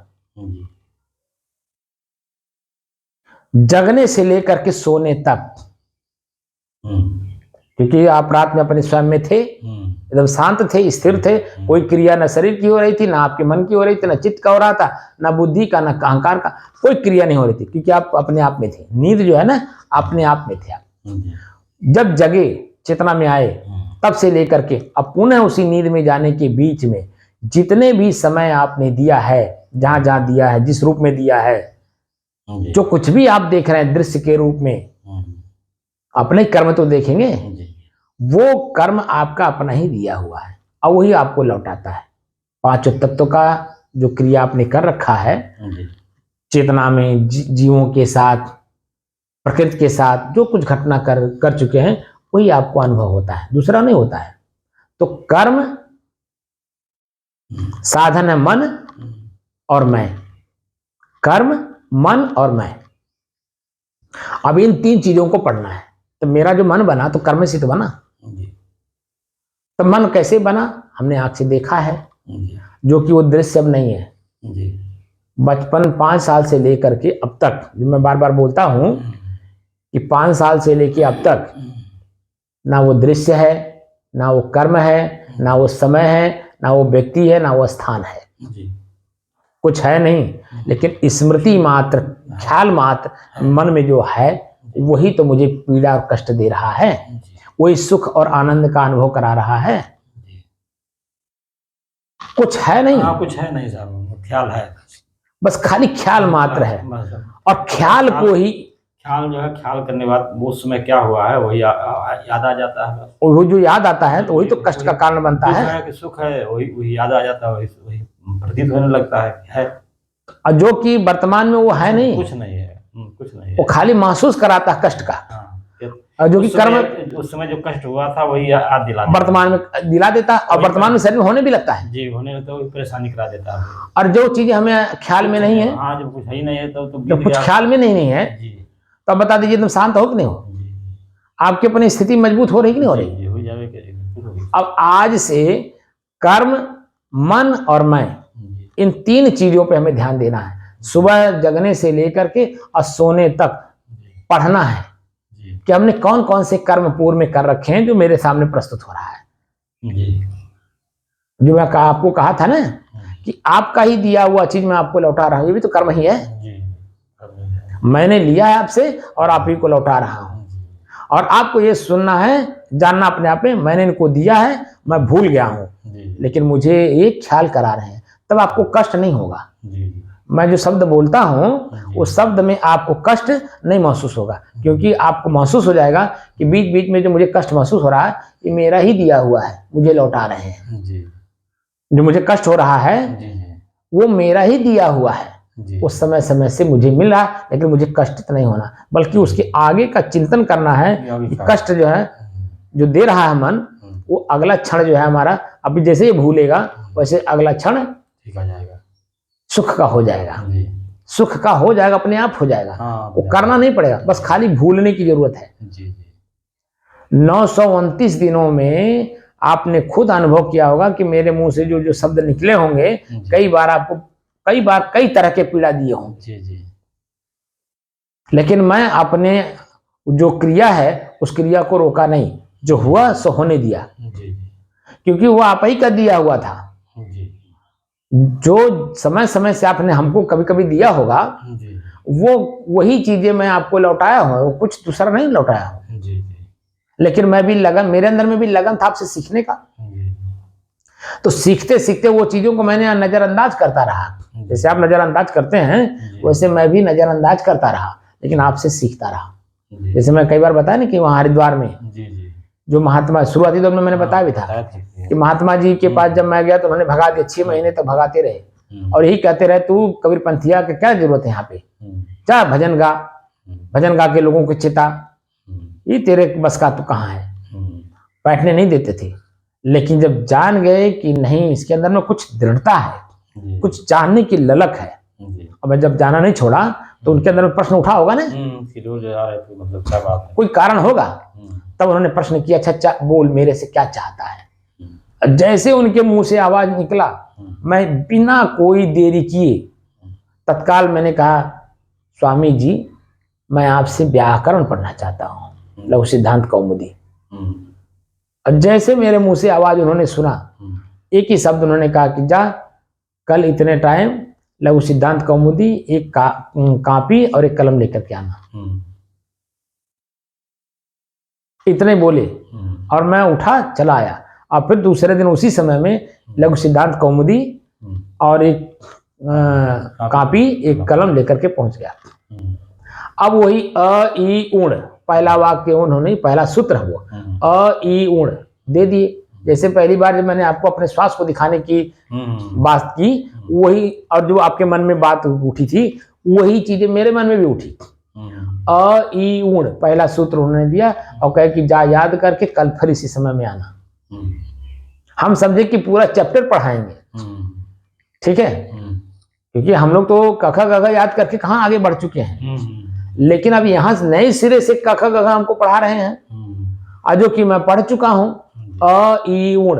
जगने से लेकर के सोने तक, क्योंकि आप रात में अपने स्वयं में थे, एकदम शांत थे, स्थिर थे, कोई क्रिया न शरीर की हो रही थी, ना आपके मन की हो रही थी, ना चित्त का हो रहा था, ना बुद्धि का, ना अहंकार का, कोई क्रिया नहीं हो रही थी, क्योंकि आप अपने आप में थे। नींद जो है ना, अपने आप में थे आप। जब जगे, चेतना में आए, तब से लेकर के अब पुनः उसी नींद में जाने के बीच में जितने भी समय आपने दिया है, जहां जहां दिया है, जिस रूप में दिया है, जो कुछ भी आप देख रहे हैं दृश्य के रूप में, अपने कर्म तो देखेंगे, वो कर्म आपका अपना ही दिया हुआ है और वही आपको लौटाता है। पांचों तत्वों का जो क्रिया आपने कर रखा है चेतना में, जीवों के साथ, प्रकृति के साथ जो कुछ घटना कर चुके हैं, वही आपको अनुभव होता है, दूसरा नहीं होता है। तो कर्म साधन है मन और मैं, कर्म, मन और मैं। अब इन तीन चीजों को पढ़ना है। तो मेरा जो मन बना तो कर्म से तो बना। तो मन कैसे बना? हमने आंख से देखा है, जो कि वो दृश्य अब नहीं है। बचपन 5 साल से लेकर के अब तक, जो मैं बार बार बोलता हूं कि 5 साल से लेके अब तक ना वो दृश्य है, ना वो कर्म है, ना वो समय है, ना वो व्यक्ति है, ना वो स्थान है, कुछ है नहीं। लेकिन स्मृति मात्र, ख्याल मात्र मन में जो है, वही तो मुझे पीड़ा और कष्ट दे रहा है, वही सुख और आनंद का अनुभव करा रहा है। कुछ है नहीं। हाँ, कुछ है नहीं साहब, ख्याल है, बस खाली ख्याल मात्र है। और ख्याल को ही, ख्याल जो है, ख्याल करने के बाद वो समय क्या हुआ है वही याद आ जाता है। वो जो याद आता है तो वही तो कष्ट का कारण बनता है। कि सुख है वही याद आ जाता है, वही प्रतीत होने लगता है। और जो कि वर्तमान में वो है नहीं, कुछ नहीं है, कुछ नहीं है, वो खाली महसूस कराता है कष्ट का। और जो कि कर्म, उस समय जो कष्ट हुआ था वही याद दिला देता, वर्तमान में दिला देता, और वर्तमान में शरीर में होने भी लगता है जी, होने लगता है, वही परेशानी करा देता है। और जो चीजें हमें ख्याल में नहीं है, हाँ, जब कुछ है ही नहीं है तो जब कुछ ख्याल में नहीं है, तो अब बता दीजिए तुम शांत हो कि नहीं हो? आपकी अपनी स्थिति मजबूत हो रही कि नहीं हो रही? हो जाएगा। अब आज से कर्म, मन और मैं, इन 3 चीजों पे हमें ध्यान देना है। सुबह जगने से लेकर के और सोने तक पढ़ना है कि हमने कौन कौन से कर्म पूर्व में कर रखे हैं जो मेरे सामने प्रस्तुत हो रहा है। जो मैं आपको कहा था ना कि आपका ही दिया हुआ चीज मैं आपको लौटा रहा हूं, ये भी तो कर्म ही है। मैंने लिया है आपसे और आप ही को लौटा रहा हूं। और आपको ये सुनना है, जानना अपने आप में, मैंने इनको दिया है, मैं भूल गया हूं, लेकिन मुझे एक ख्याल करा रहे हैं, तब आपको कष्ट नहीं होगा। मैं जो शब्द बोलता हूं उस शब्द में आपको कष्ट नहीं महसूस होगा, क्योंकि आपको महसूस हो जाएगा कि बीच बीच में जो मुझे कष्ट महसूस हो रहा है, ये मेरा ही दिया हुआ है, मुझे लौटा रहे हैं। जो मुझे कष्ट हो रहा है वो मेरा ही दिया हुआ है, उस समय समय से मुझे मिल रहा है, लेकिन मुझे कष्ट नहीं होना, बल्कि उसके आगे का चिंतन करना है कि कष्ट जो है, जो दे रहा है मन, वो अगला क्षण जो है हमारा, अभी जैसे ही भूलेगा वैसे अगला क्षण ठीक आ जाएगा, सुख का हो जाएगा, सुख का हो जाएगा, अपने आप हो जाएगा। वो करना नहीं पड़ेगा, बस खाली भूलने की जरूरत है। 929 दिनों में आपने खुद अनुभव किया होगा कि मेरे मुंह से जो जो शब्द निकले होंगे, कई बार आपको कई तरह के पीड़ा दिए होंगे, लेकिन मैं अपने जो क्रिया है उस क्रिया को रोका नहीं, जो हुआ सो होने दिया, क्योंकि वो आप ही का दिया हुआ था। जो समय समय से आपने हमको कभी कभी दिया होगा, वो वही चीजें मैं आपको लौटाया हूं, वो कुछ दूसरा नहीं लौटाया हूं। लेकिन मैं भी लगन, मेरे अंदर में भी लगन था आपसे सीखने का। तो सीखते सीखते वो चीजों को मैंने नजरअंदाज करता रहा। जैसे आप नजरअंदाज करते हैं वैसे मैं भी नजरअंदाज करता रहा, लेकिन आपसे सीखता रहा। जैसे मैं कई बार बताया ना कि वहाँ हरिद्वार में जो महात्मा, शुरुआती दौर में मैंने बताया भी था कि महात्मा जी के पास जब मैं गया तो उन्होंने भगा दिया, 6 महीने तक भगाते रहे और यही कहते रहे तू कबीर पंथिया के क्या जरूरत है यहाँ पे, जा भजन गा, भजन गा के लोगों को चिता, ये तेरे बस का तो कहाँ है। बैठने नहीं देते थे। लेकिन जब जान गए कि नहीं इसके अंदर में कुछ दृढ़ता है, कुछ जानने की ललक है, और मैं जब जाना नहीं छोड़ा तो उनके अंदर में प्रश्न उठा होगा ना, मतलब क्या बात है, कोई कारण होगा। तब उन्होंने प्रश्न किया, अच्छा बोल मेरे से क्या चाहता है। जैसे उनके मुंह से आवाज निकला, मैं बिना कोई देरी किए तत्काल मैंने कहा, स्वामी जी मैं आपसे व्याकरण पढ़ना चाहता हूँ, लघु सिद्धांत कौमुदी। और जैसे मेरे मुंह से आवाज उन्होंने सुना, एक ही शब्द उन्होंने कहा कि जा कल इतने टाइम लघु सिद्धांत कौमुदी एक कॉपी और एक कलम लेकर के आना। इतने बोले और मैं उठा चला आया। और फिर दूसरे दिन उसी समय में लघु सिद्धांत कौमुदी और एक कॉपी एक कलम लेकर के पहुंच गया। अब वही अ ई उण, पहला वाक्य उन्होंने पहला सूत्र हुआ अ ई उण दे दिए। जैसे पहली बार जब मैंने आपको अपने श्वास को दिखाने की बात की, वही और जो आपके मन में बात उठी थी वही चीजें मेरे मन में भी उठी। अ ई उण पहला सूत्र उन्होंने दिया और कहे कि जा याद करके कल फिर इसी समय में आना। हम समझे कि पूरा चैप्टर पढ़ाएंगे, ठीक है, क्योंकि हम लोग तो कखा गघा याद करके कहाँ आगे बढ़ चुके हैं, लेकिन अब यहाँ नए सिरे से कखा गघा हमको पढ़ा रहे हैं। और जो कि मैं पढ़ चुका हूँ अ ई उण,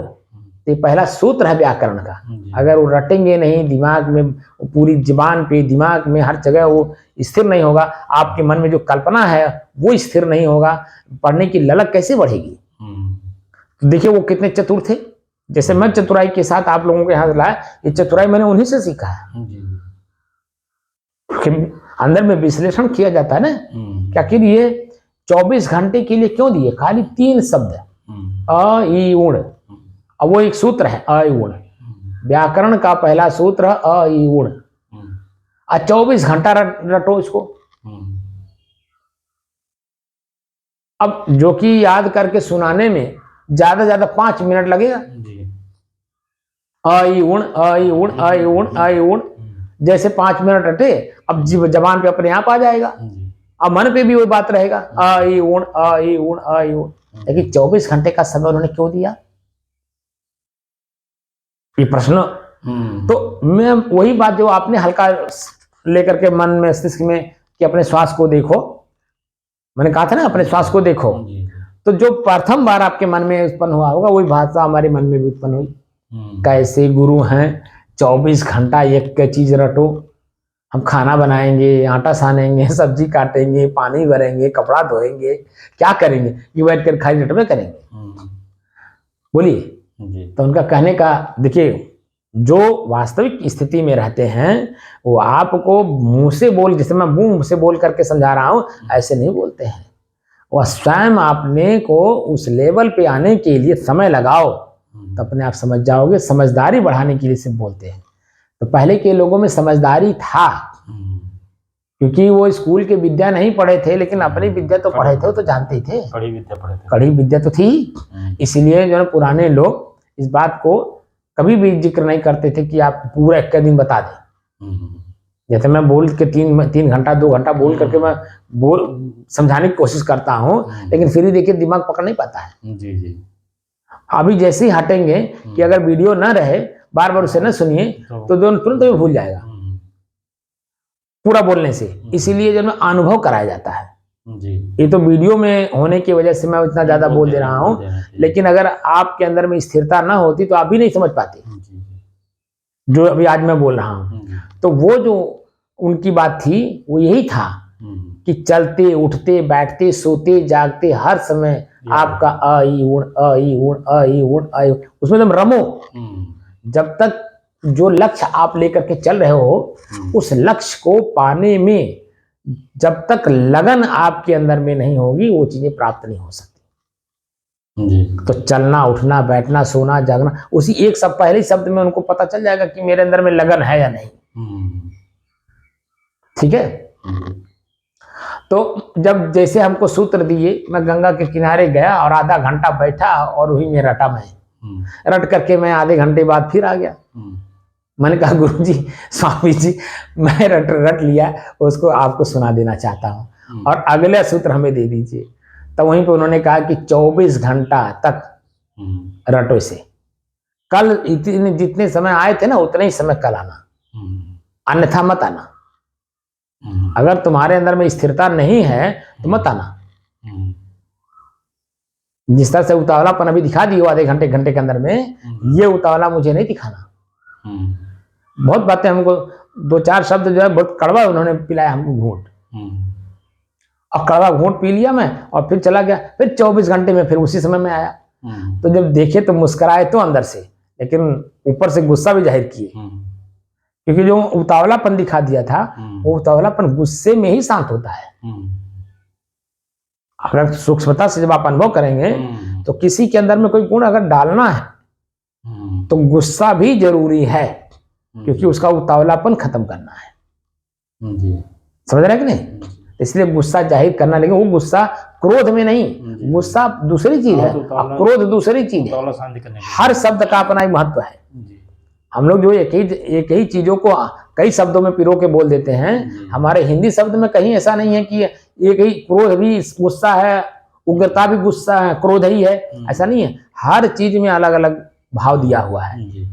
ये पहला सूत्र है व्याकरण का। अगर वो रटेंगे नहीं दिमाग में, पूरी जुबान पे दिमाग में हर जगह वो स्थिर नहीं होगा, आपके मन में जो कल्पना है वो स्थिर नहीं होगा, पढ़ने की ललक कैसे बढ़ेगी। देखिए वो कितने चतुर थे। जैसे मैं चतुराई के साथ आप लोगों के यहाँ लाया, ये चतुराई मैंने उन्हीं से सीखा है। अंदर में विश्लेषण किया जाता है ना कि आखिर ये 24 घंटे के लिए क्यों दिए, खाली 3 शब्द अ ई उण, और वो एक सूत्र है अ ई उण। व्याकरण का पहला सूत्र है अ ई उण, और 24 घंटा रटो इसको। अब जो कि याद करके सुनाने में ज्यादा से ज्यादा 5 मिनट लगेगा। अ ई उण अ ई उण अ ई उण अ ई उण, जैसे 5 मिनट रटे, अब जबान पे अपने आप आ जाएगा, अब मन पे भी वही बात रहेगा अ ई उण अ ई उण अ ई उण। लेकिन 24 घंटे का समय उन्होंने क्यों दिया, ये प्रश्न। तो मैं वही बात जो आपने हल्का लेकर के मन में मस्तिष्क में कि अपने श्वास को देखो, मैंने कहा था ना अपने श्वास को देखो, तो जो प्रथम बार आपके मन में उत्पन्न हुआ होगा वही भाषा हमारे मन में भी उत्पन्न हुई। कैसे गुरु हैं, 24 घंटा एक चीज रटो, हम खाना बनाएंगे, आटा सानेंगे, सब्जी काटेंगे, पानी भरेंगे, कपड़ा धोएंगे, क्या करेंगे, ये बैठ कर खाली रटवे करेंगे, बोलिए। तो उनका कहने का देखिए, जो वास्तविक स्थिति में रहते हैं वो आपको मुंह से बोल, जैसे मैं मुंह से बोल करके समझा रहा हूं ऐसे नहीं बोलते हैं। वह स्वयं आपने को उस लेवल पे आने के लिए समय लगाओ तो अपने आप समझ जाओगे। समझदारी बढ़ाने के लिए सिर्फ बोलते हैं। तो पहले के लोगों में समझदारी था, क्योंकि वो स्कूल के विद्या नहीं पढ़े थे, लेकिन अपनी विद्या तो पढ़े थे, वो तो जानते थे, कड़ी विद्या पढ़े थे, कड़ी विद्या तो थी। इसलिए जो पुराने लोग इस बात को कभी भी जिक्र नहीं करते थे कि आप पूरा 1 दिन बता दें। जैसे मैं बोल के 3 घंटा 2 घंटा बोल करके मैं बोल समझाने की कोशिश करता हूँ, लेकिन फिर भी देखिए दिमाग पकड़ नहीं पाता है। जी। अभी जैसे ही हटेंगे कि अगर वीडियो ना रहे, बार बार उसे न सुनिए तो दोनों तुरंत भी भूल जाएगा पूरा बोलने से। इसीलिए जो अनुभव कराया जाता है। ये तो वीडियो में होने की वजह से मैं इतना ज्यादा बोल दे रहा हूँ, लेकिन अगर आपके अंदर में स्थिरता ना होती तो आप भी नहीं समझ पाते जो अभी आज मैं बोल रहा हूँ। तो वो जो उनकी बात थी वो यही था कि चलते उठते बैठते सोते जागते हर समय आपका अ ई उण अ ई उण अ ई उण अ ई उण, उसमें तुम रमो। जब तक जो लक्ष्य आप लेकर के चल रहे हो उस लक्ष्य को पाने में जब तक लगन आपके अंदर में नहीं होगी वो चीजें प्राप्त नहीं हो सकती। जी। तो चलना, उठना, बैठना, सोना, जागना, उसी एक सब पहले ही शब्द में उनको पता चल जाएगा कि मेरे अंदर में लगन है या नहीं। ठीक है। तो जब जैसे हमको सूत्र दिए, मैं गंगा के किनारे गया और आधा घंटा बैठा और वही में रटा। मैं रट करके मैं आधे घंटे बाद फिर आ गया। मैंने कहा गुरु जी, स्वामी जी, मैं रट लिया, उसको आपको सुना देना चाहता हूँ और अगला सूत्र हमें दे दीजिए। तो वहीं पे उन्होंने कहा कि 24 घंटा तक रटो से, कल इतने जितने समय आए थे ना उतने ही समय कल आना, अन्यथा मत आना। अगर तुम्हारे अंदर में स्थिरता नहीं है तो मत आना। जिस तरह से उतावलापन अभी दिखा दियो आधे घंटे के अंदर में, ये उतावला मुझे नहीं दिखाना। बहुत बातें हमको, 2-4 शब्द जो है बहुत कड़वा उन्होंने पिलाया हमको घूंट, और कड़वा घूंट पी लिया मैं और फिर चला गया। फिर 24 घंटे में फिर उसी समय में आया। तो जब देखे तो मुस्कुराए तो अंदर से, लेकिन ऊपर से गुस्सा भी जाहिर किए, क्योंकि जो उतावलापन दिखा दिया था वो उतावलापन गुस्से में ही शांत होता है। अगर सूक्ष्मता से जब आप अनुभव करेंगे तो किसी के अंदर में कोई गुण अगर डालना है तो गुस्सा भी जरूरी है, क्योंकि उसका उतावलापन खत्म करना है। समझ रहे कि नहीं? इसलिए गुस्सा जाहिर करना, लेकिन वो गुस्सा क्रोध में नहीं, गुस्सा दूसरी चीज है और क्रोध दूसरी चीज है। हर शब्द का अपना ही महत्व है। हम लोग जो एक ही चीजों को कई शब्दों में पिरो के बोल देते हैं। हमारे हिंदी शब्द में कहीं ऐसा नहीं है कि एक ही क्रोध भी गुस्सा है, उग्रता भी गुस्सा है, क्रोध ही है, ऐसा नहीं है। हर चीज में अलग अलग भाव दिया हुआ है।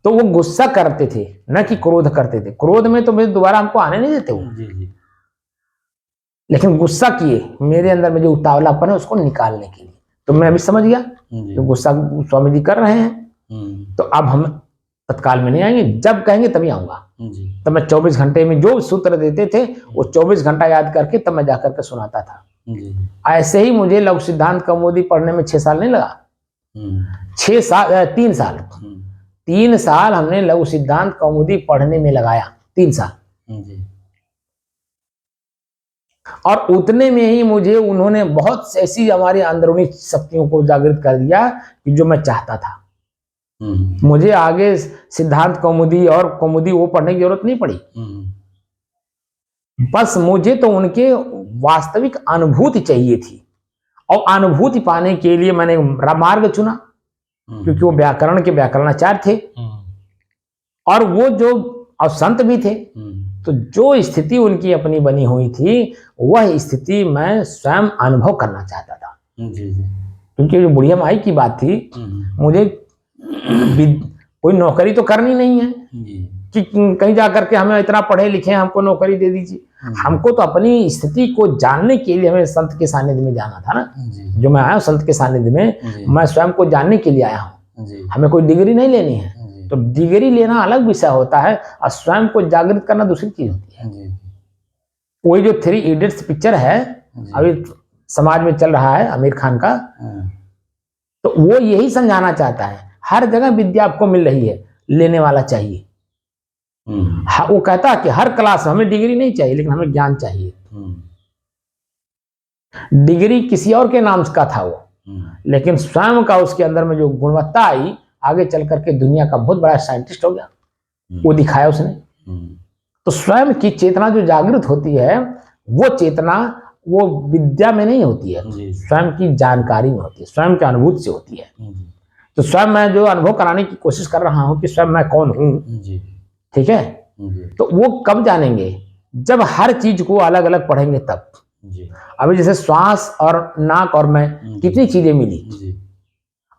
तो वो गुस्सा करते थे, न कि क्रोध करते थे। क्रोध में तो दोबारा हमको आने नहीं देते वो, लेकिन गुस्सा किए मेरे अंदर में जो उतावलापन है उसको निकालने के लिए। तो मैं अभी समझ गया तो गुस्सा स्वामी जी कर रहे हैं, तो अब हम तत्काल में नहीं आएंगे, जब कहेंगे तभी आऊंगा। तब मैं 24 घंटे में जो सूत्र देते थे वो 24 घंटा याद करके तब मैं जाकर के सुनाता था। ऐसे ही मुझे लघु सिद्धांत कौमुदी पढ़ने में 6 साल नहीं लगा, 3 साल हमने लघु सिद्धांत कौमुदी पढ़ने में लगाया, 3 साल। और उतने में ही मुझे उन्होंने बहुत ऐसी हमारी अंदरूनी शक्तियों को जागृत कर दिया कि जो मैं चाहता था। मुझे आगे सिद्धांत कौमुदी और कौमुदी वो पढ़ने की जरूरत नहीं पड़ी। बस मुझे तो उनके वास्तविक अनुभूति चाहिए थी, और अनुभूति पाने के लिए मैंने मार्ग चुना, क्योंकि वो व्याकरण के व्याकरणाचार्य थे और वो जो और संत भी थे। तो जो स्थिति उनकी अपनी बनी हुई थी वह स्थिति मैं स्वयं अनुभव करना चाहता था। क्योंकि जो बुढ़िया माई की बात थी, मुझे कोई नौकरी तो करनी नहीं है कि कहीं जाकर के हमें इतना पढ़े लिखे हमको नौकरी दे दीजिए। हमको तो अपनी स्थिति को जानने के लिए हमें संत के सानिध्य में जाना था ना। जो मैं आया हूँ संत के सानिध्य में, मैं स्वयं को जानने के लिए आया हूँ। हमें कोई डिग्री नहीं लेनी है। तो डिग्री लेना अलग विषय होता है और स्वयं को जागृत करना दूसरी चीज होती है। वही जो 3 इडियट्स पिक्चर है अभी समाज में चल रहा है आमिर खान का, तो वो यही समझाना चाहता है। हर जगह विद्या आपको मिल रही है, लेने वाला चाहिए। वो कहता है कि हर क्लास में हमें डिग्री नहीं चाहिए, लेकिन हमें ज्ञान चाहिए। डिग्री किसी और के नाम का था वो, लेकिन स्वयं का उसके अंदर में जो गुणवत्ता आई, आगे चल करके दुनिया का बहुत बड़ा साइंटिस्ट हो गया, वो दिखाया उसने। तो स्वयं की चेतना जो जागृत होती है, वो चेतना वो विद्या में नहीं होती है, स्वयं की जानकारी में होती है, स्वयं के अनुभूति से होती है। तो स्वयं मैं जो अनुभव कराने की कोशिश कर रहा हूं कि स्वयं मैं कौन हूं, ठीक है। तो वो कब जानेंगे? जब हर चीज को अलग अलग पढ़ेंगे तब। अभी जैसे श्वास और नाक और मैं, कितनी चीजें मिली,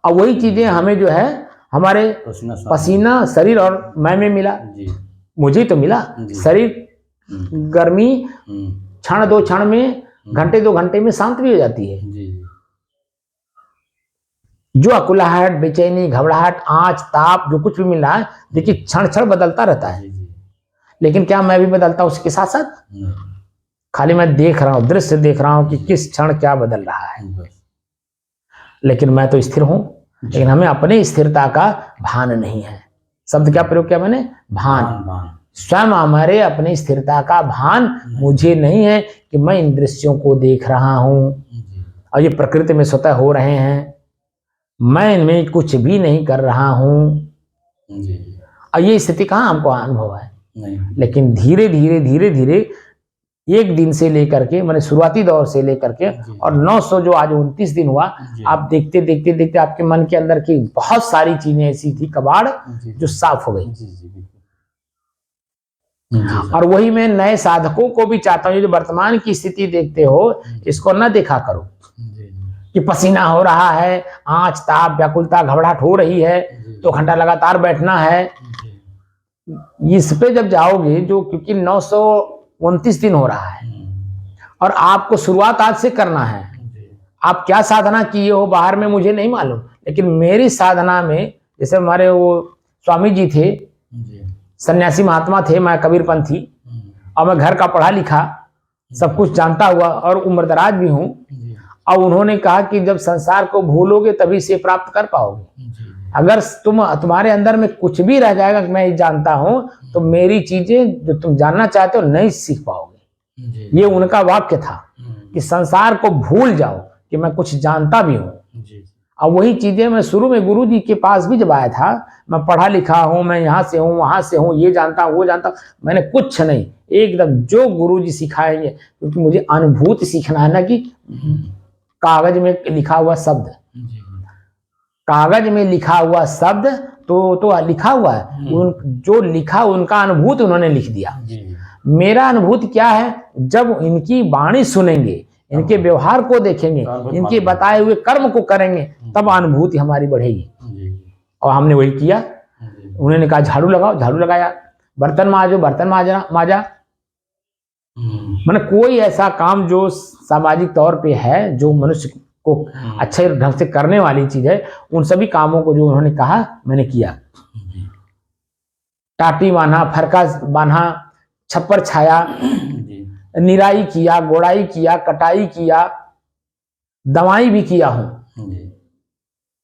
और वही चीजें हमें जो है हमारे पसीना शरीर और मैं में मिला। मुझे तो मिला शरीर गर्मी क्षण 2 क्षण में, घंटे 2 घंटे में शांत भी हो जाती है। जो अकुलाहट, बेचैनी, घबराहट, आंच, ताप, जो कुछ भी मिल रहा है, देखिए क्षण क्षण बदलता रहता है। लेकिन क्या मैं भी बदलता हूं उसके साथ साथ? खाली मैं देख रहा हूं, दृश्य देख रहा हूं कि किस क्षण क्या बदल रहा है, लेकिन मैं तो स्थिर हूं। लेकिन हमें अपने स्थिरता का भान नहीं है। शब्द क्या प्रयोग किया मैंने? भान। स्वयं हमारे अपनी स्थिरता का भान मुझे नहीं है कि मैं इन दृश्यों को देख रहा हूं और ये प्रकृति में स्वतः हो रहे हैं। मैं इनमें कुछ भी नहीं कर रहा हूँ। जी। और ये स्थिति कहाँ हमको अनुभव है, नहीं। लेकिन धीरे धीरे धीरे धीरे एक दिन से लेकर के, मैंने शुरुआती दौर से लेकर के और 900 जो आज 29 दिन हुआ, आप देखते देखते देखते आपके मन के अंदर की बहुत सारी चीजें ऐसी थी कबाड़ जो साफ हो गई। और वही मैं नए साधकों को भी चाहता हूँ, जो वर्तमान की स्थिति देखते हो इसको न देखा करो कि पसीना हो रहा है, आंच ताप व्याकुलता घबराहट हो रही है तो घंटा लगातार बैठना है। इस पे जब जाओगे, जो क्योंकि 929 दिन हो रहा है और आपको शुरुआत आज से करना है। आप क्या साधना किए हो बाहर में मुझे नहीं मालूम, लेकिन मेरी साधना में, जैसे हमारे वो स्वामी जी थे, सन्यासी महात्मा थे, मैं कबीरपंथी और मैं घर का पढ़ा लिखा सब कुछ जानता हुआ और उम्रदराज भी हूँ। और उन्होंने कहा कि जब संसार को भूलोगे तभी से प्राप्त कर पाओगे। अगर तुम्हारे अंदर में कुछ भी रह जाएगा कि मैं ये जानता हूं, तो मेरी चीजें जो तुम जानना चाहते हो नहीं सीख पाओगे। ये उनका वाक्य था कि संसार को भूल जाओ कि मैं कुछ जानता भी हूं। और वही चीजें मैं शुरू में गुरु जी के पास भी जब आया था, मैं पढ़ा लिखा हूं, मैं यहाँ से हूँ वहां से हूँ, ये जानता हूँ वो जानता हूँ, मैंने कुछ नहीं, एकदम जो गुरु जी सिखाएंगे, क्योंकि मुझे अनुभूति सीखना है ना कि कागज में लिखा हुआ शब्द, कागज में लिखा हुआ शब्द तो लिखा हुआ है, जो लिखा उनका अनुभूति उन्होंने लिख दिया। मेरा अनुभूति क्या है, जब इनकी वाणी सुनेंगे, इनके व्यवहार को देखेंगे, इनके बताए हुए कर्म को करेंगे, तब अनुभूति हमारी बढ़ेगी। और हमने वही किया। उन्होंने कहा झाड़ू लगाओ, झाड़ू लगाया, बर्तन मांजो, बर्तन मांजा। मैंने कोई ऐसा काम जो सामाजिक तौर पे है, जो मनुष्य को अच्छे ढंग से करने वाली चीज है, उन सभी कामों को जो उन्होंने कहा मैंने किया। टाटी बांधा, फरका बांधा, छप्पर छाया, निराई किया, गोड़ाई किया, कटाई किया, दवाई भी किया हूं।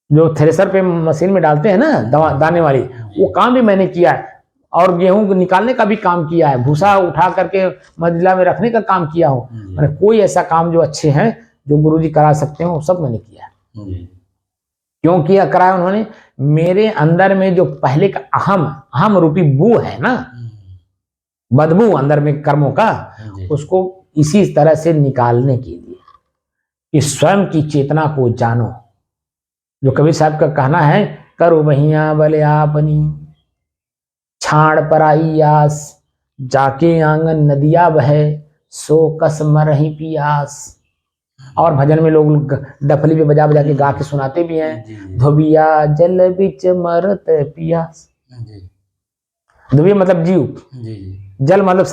जो थ्रेसर पे मशीन में डालते हैं ना दाने वाली, वो काम भी मैंने किया है। और गेहूं को निकालने का भी काम किया है, भूसा उठा करके मंजिला में रखने का काम किया हूँ। मैंने कोई ऐसा काम जो अच्छे हैं, जो गुरुजी करा सकते हो, सब मैंने किया है। क्यों किया, कराया उन्होंने? मेरे अंदर में जो पहले का अहम रूपी बू है ना, बदबू अंदर में कर्मों का, उसको इसी तरह से निकालने के लिए कि स्वयं की चेतना को जानो। जो कबीर साहब का कहना है, करो बहिया बले आपनी, छाड़ पराई आस, जाके आंगन नदिया बहे, सो कस मरही पियास। और भजन में लोग डफली पे बजा बजा के गा के सुनाते भी हैं, धोबिया जल बिच मरत पियास। धोबिया मतलब जीव, जल मतलब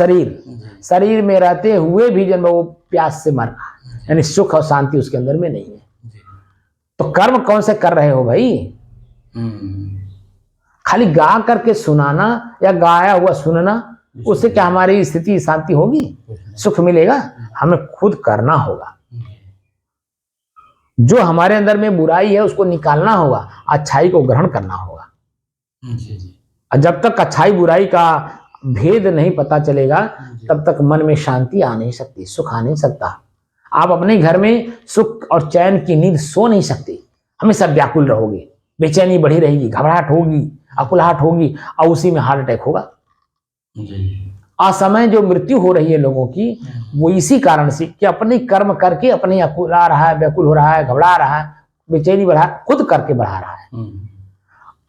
शरीर में रहते हुए भी जब वो प्यास से मर रहा, यानी सुख और शांति उसके अंदर में नहीं है। तो कर्म कौन से कर रहे हो भाई? खाली गा करके सुनाना या गाया हुआ सुनना, उससे क्या हमारी स्थिति शांति होगी, सुख मिलेगा? हमें खुद करना होगा। जो हमारे अंदर में बुराई है उसको निकालना होगा, अच्छाई को ग्रहण करना होगा। और जब तक अच्छाई बुराई का भेद नहीं पता चलेगा, तब तक मन में शांति आ नहीं सकती, सुख आ नहीं सकता। आप अपने घर में सुख और चैन की नींद सो नहीं सकते, हमेशा व्याकुल रहोगे, बेचैनी बढ़ी रहेगी, घबराहट होगी, अकुलाहट होगी, और उसी में हार्ट अटैक होगा। असमय जो मृत्यु हो रही है लोगों की, वो इसी कारण से कि अपने कर्म करके अपने अकुला रहा है, व्याकुल हो रहा है, घबरा रहा है, बेचैनी बढ़ा, खुद करके बढ़ा रहा है।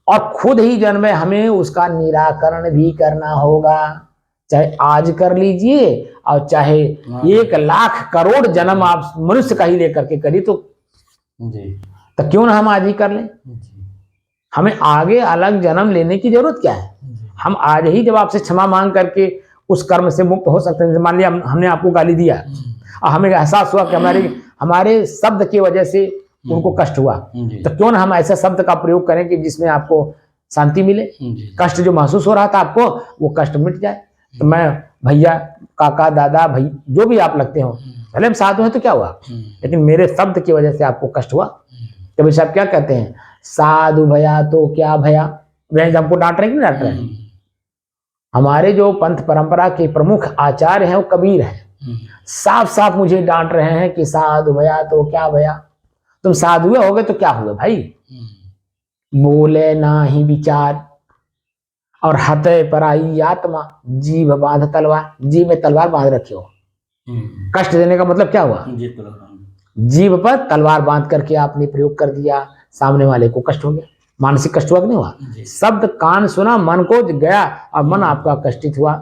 और खुद ही जन्म में हमें उसका निराकरण भी करना होगा, चाहे आज कर लीजिए और चाहे 1,00,000 करोड़ जन्म आप मनुष्य का ही लेकर के करिए, तो क्यों ना हम आज ही कर लें? हमें आगे अलग जन्म लेने की जरूरत क्या है? हम आज ही जब आपसे क्षमा मांग करके उस कर्म से मुक्त हो सकते हैं। मान लिया हमने आपको गाली दिया और हमें एहसास हुआ कि हमारे शब्द की वजह से उनको कष्ट हुआ, तो क्यों ना हम ऐसे शब्द का प्रयोग करें कि जिसमें आपको शांति मिले, कष्ट जो महसूस हो रहा था आपको, वो कष्ट मिट जाए। तो मैं भैया, काका, दादा, भाई, जो भी आप लगते हो, भले हम साथ में तो क्या हुआ, लेकिन मेरे शब्द की वजह से आपको कष्ट हुआ। कबीर साहब क्या कहते हैं, साधु भया तो क्या भया। हमको डांट रहे कि नहीं डांट रहे? हमारे जो पंथ परंपरा के प्रमुख आचार्य हैं वो कबीर हैं, साफ साफ मुझे डांट रहे हैं कि साधु भया तो क्या भया, तुम साधु हो गए तो क्या हुआ भाई? बोले ना ही विचार और हते पराई आत्मा, जीभ बांध तलवार, जीभ में तलवार बांध रखे हो। कष्ट देने का मतलब क्या हुआ? जीभ पर तलवार बांध करके आपने प्रयोग कर दिया, सामने वाले को कष्ट हो गया, मानसिक कष्ट हुआ कि नहीं हुआ? शब्द कान सुना, मन को गया और मन आपका कष्टित हुआ।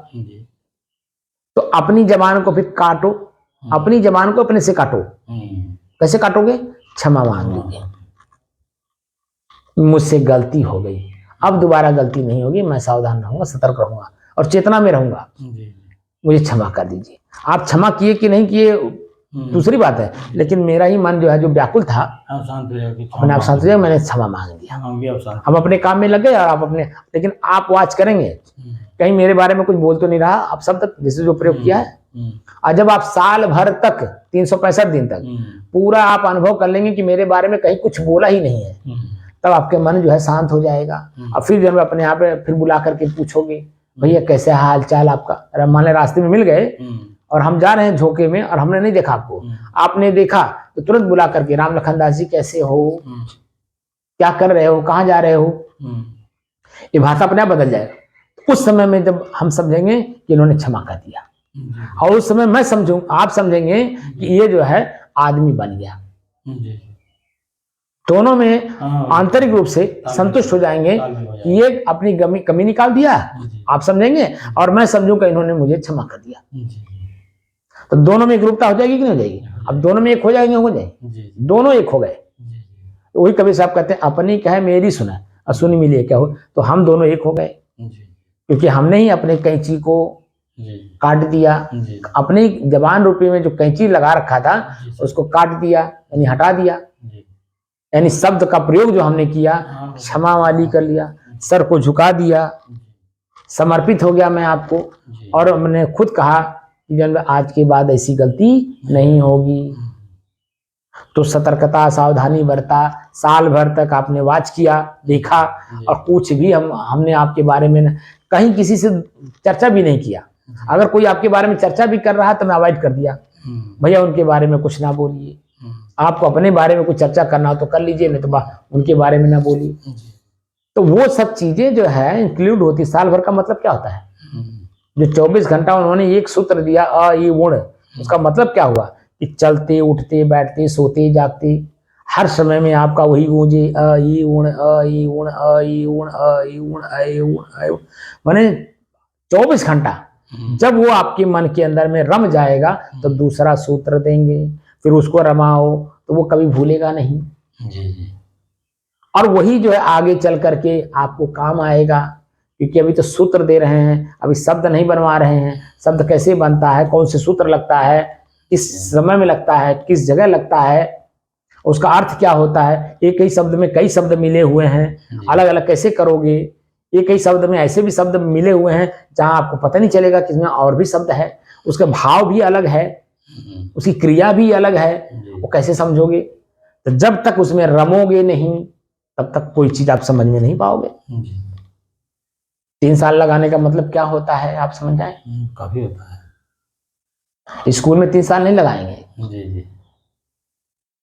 तो अपनी जबान को फिर काटो, अपनी जबान को अपने से काटो। कैसे काटोगे? क्षमा मांग लीजिए, मुझसे गलती हो गई, अब दोबारा गलती नहीं होगी, मैं सावधान रहूंगा, सतर्क रहूंगा और चेतना में रहूंगा, मुझे क्षमा कर दीजिए। आप क्षमा किए कि नहीं किए दूसरी बात है, लेकिन मेरा ही मन जो है जो व्याकुल था अपने आप शांत हो जाए, मैंने क्षमा मांग दिया। हम अपने काम में लग गए और आप अपने, लेकिन आप वाच करेंगे कहीं मेरे बारे में कुछ बोल तो नहीं रहा, आप सब तक जैसे जो प्रयोग किया है। और जब आप साल भर तक 365 दिन तक पूरा आप अनुभव कर लेंगे कि मेरे बारे में कहीं कुछ बोला ही नहीं है, तब आपके मन जो है शांत हो जाएगा। और फिर जब अपने आप फिर बुला करके पूछोगे भैया कैसे हाल चाल आपका। अरे मान ले रास्ते में मिल गए और हम जा रहे हैं झोंके में और हमने नहीं देखा आपको, आपने देखा तो तुरंत बुला करके राम लखन दास जी कैसे हो, क्या कर रहे हो, कहाँ जा रहे हो, ये भाषा अपने आप बदल जाएगा। उस समय में जब हम समझेंगे कि इन्होंने क्षमा कर दिया, और उस समय मैं समझूं, आप समझेंगे कि ये जो है आदमी बन गया। दोनों में आंतरिक रूप से संतुष्ट हो जाएंगे कि ये अपनी कमी निकाल दिया, आप समझेंगे और मैं समझूंगा इन्होंने मुझे क्षमा कर दिया। तो दोनों में एकरूपता हो जाएगी कि नहीं हो जाएगी? अब दोनों में एक हो जाएंगे, हो जाएंगे, दोनों एक हो गए। वही कबीर साहब कहते हैं अपनी कहे मेरी सुना और सुनी मिली क्या हो, तो हम दोनों एक हो गए, क्योंकि हमने ही अपने कैंची को काट दिया, अपनी जबान रूपी में जो कैंची लगा रखा था उसको काट दिया, यानी हटा दिया, यानी शब्द का प्रयोग जो हमने किया क्षमा वाली कर लिया, सर को झुका दिया, समर्पित हो गया मैं आपको, और मैंने खुद कहा कि जब आज के बाद ऐसी गलती नहीं होगी। तो सतर्कता सावधानी बरता, साल भर तक आपने वाच किया, देखा, और कुछ भी हमने आपके बारे में कहीं किसी से चर्चा भी नहीं किया। अगर कोई आपके बारे में चर्चा भी कर रहा है तो मैं अवॉइड कर दिया, भैया उनके बारे में कुछ ना बोलिए, आपको अपने बारे में कुछ चर्चा करना हो तो कर लीजिए, नहीं तो उनके बारे में ना बोलिए। तो वो सब चीजें जो है इंक्लूड होती। साल भर का मतलब क्या होता है? जो 24 घंटा उन्होंने एक सूत्र दिया अ ई उण, उसका मतलब क्या हुआ कि चलते उठते बैठते सोते जागते हर समय में आपका वही गूंजे अ ई उण अ ई उण अ ई उण अ ई उण अ ई उण अ। माने 24 घंटा जब वो आपके मन के अंदर में रम जाएगा तो दूसरा सूत्र देंगे, फिर उसको रमाओ तो वो कभी भूलेगा नहीं। और वही जो है आगे चल करके आपको काम आएगा, क्योंकि अभी तो सूत्र दे रहे हैं, अभी शब्द नहीं बनवा रहे हैं। शब्द कैसे बनता है, कौन से सूत्र लगता है, किस समय में लगता है, किस जगह लगता है, उसका अर्थ क्या होता है। एक ही शब्द में कई शब्द मिले हुए हैं, अलग अलग कैसे करोगे। एक ही शब्द में ऐसे भी शब्द मिले हुए हैं जहां आपको पता नहीं चलेगा कि इसमें और भी शब्द है, उसका भाव भी अलग है, उसकी क्रिया भी अलग है, वो कैसे समझोगे। तो जब तक उसमें रमोगे नहीं तब तक कोई चीज आप समझ में नहीं पाओगे। 3 साल लगाने का मतलब क्या होता है आप समझ जाए? काफी होता है। स्कूल में 3 साल नहीं लगाएंगे,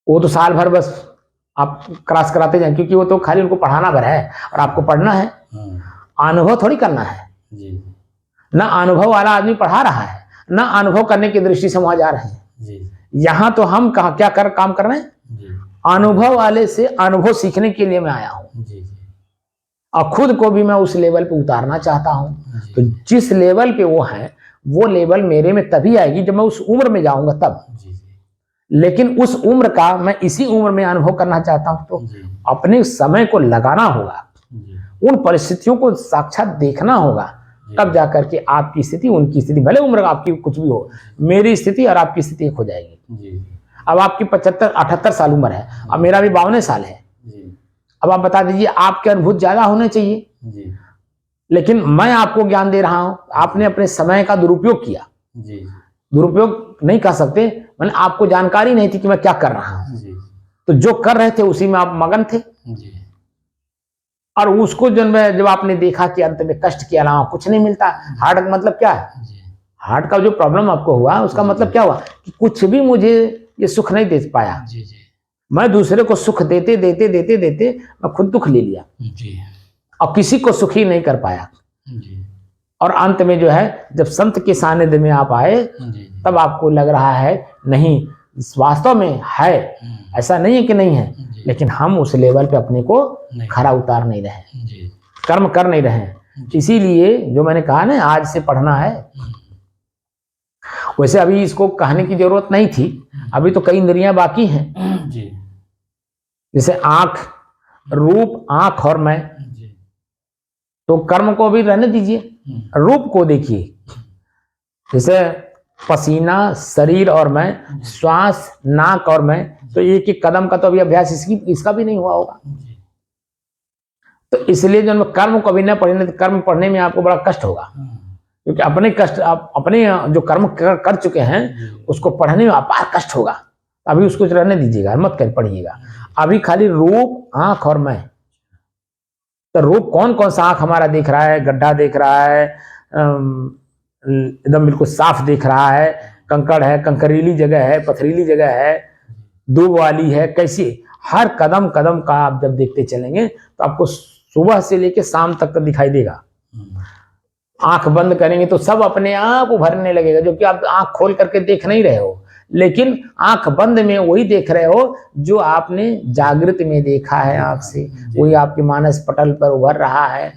वो तो साल भर बस आप क्रॉस कराते जाए, क्योंकि वो तो खाली उनको पढ़ाना भर है और आपको पढ़ना है, अनुभव थोड़ी करना है। ना अनुभव वाला आदमी पढ़ा रहा है, ना अनुभव करने की दृष्टि से वहां जा रहे हैं। यहाँ तो हम क्या काम कर रहे हैं, अनुभव वाले से अनुभव सीखने के लिए मैं आया हूँ, और खुद को भी मैं उस लेवल पे उतारना चाहता हूँ। तो जिस लेवल पे वो है वो लेवल मेरे में तभी आएगी जब मैं उस उम्र में जाऊंगा तब। लेकिन उस उम्र का मैं इसी उम्र में अनुभव करना चाहता हूं, तो अपने समय को लगाना होगा, उन परिस्थितियों को साक्षात देखना होगा, तब जाकर के आपकी स्थिति उनकी स्थिति, भले उम्र आपकी कुछ भी हो, मेरी स्थिति और आपकी स्थिति एक हो जाएगी। अब आपकी 75-78 साल उम्र है, अब मेरा भी 52 साल है। अब आप बता दीजिए, आपके अनुभूत ज्यादा होने चाहिए, लेकिन मैं आपको ज्ञान दे रहा हूं, आपने अपने समय का दुरुपयोग किया। दुरुपयोग नहीं कर सकते, मैंने आपको जानकारी नहीं थी कि मैं क्या कर रहा हूं, तो जो कर रहे थे उसी में आप मगन थे। और उसको जब आपने देखा कि अंत में कष्ट के अलावा कुछ नहीं मिलता। हार्ट का मतलब क्या है, हार्ट का जो प्रॉब्लम आपको हुआ उसका मतलब क्या हुआ कि कुछ भी मुझे ये सुख नहीं दे पाया, मैं दूसरे को सुख देते देते देते देते मैं खुद दुख ले लिया जी। और किसी को सुखी नहीं कर पाया। जी। और अंत में जो है जब संत के सानिध्य में आप आए जी। तब आपको लग रहा है नहीं वास्तव में है, ऐसा नहीं है कि नहीं है, लेकिन हम उस लेवल पे अपने को खरा उतार नहीं रहे, जी। कर्म कर नहीं रहे। इसीलिए जो मैंने कहा ना आज से पढ़ना है, वैसे अभी इसको कहने की जरूरत नहीं थी, अभी तो कई इंद्रियां बाकी हैं जी। जैसे आंख, रूप, आंख और मैं। जी। तो कर्म को भी रहने दीजिए, रूप को देखिए। जैसे पसीना, शरीर और मैं, श्वास, नाक और मैं, तो एक एक कदम का तो अभी अभ्यास इसका भी नहीं हुआ होगा। तो इसलिए जो हम कर्म को भी न पढ़ेंगे तो कर्म पढ़ने में आपको बड़ा कष्ट होगा, क्योंकि अपने कष्ट आप अपने जो कर्म कर चुके हैं उसको पढ़ने में अपार कष्ट होगा। अभी उसको रहने दीजिएगा, मत कर पढ़िएगा। अभी खाली रूप, आंख और मैं। तो रूप कौन कौन सा आंख हमारा देख रहा है, गड्ढा देख रहा है, एकदम बिल्कुल साफ देख रहा है, कंकड़ है, कंकरीली जगह है, पथरीली जगह है, दूब वाली है, कैसी हर कदम कदम का आप जब देखते चलेंगे तो आपको सुबह से लेकर शाम तक दिखाई देगा। आंख बंद करेंगे तो सब अपने आप उभरने लगेगा, जो कि आप आंख खोल करके देख नहीं रहे हो, लेकिन आंख बंद में वही देख रहे हो जो आपने जागृत में देखा है आंख से, वही आपके मानस पटल पर उभर रहा है।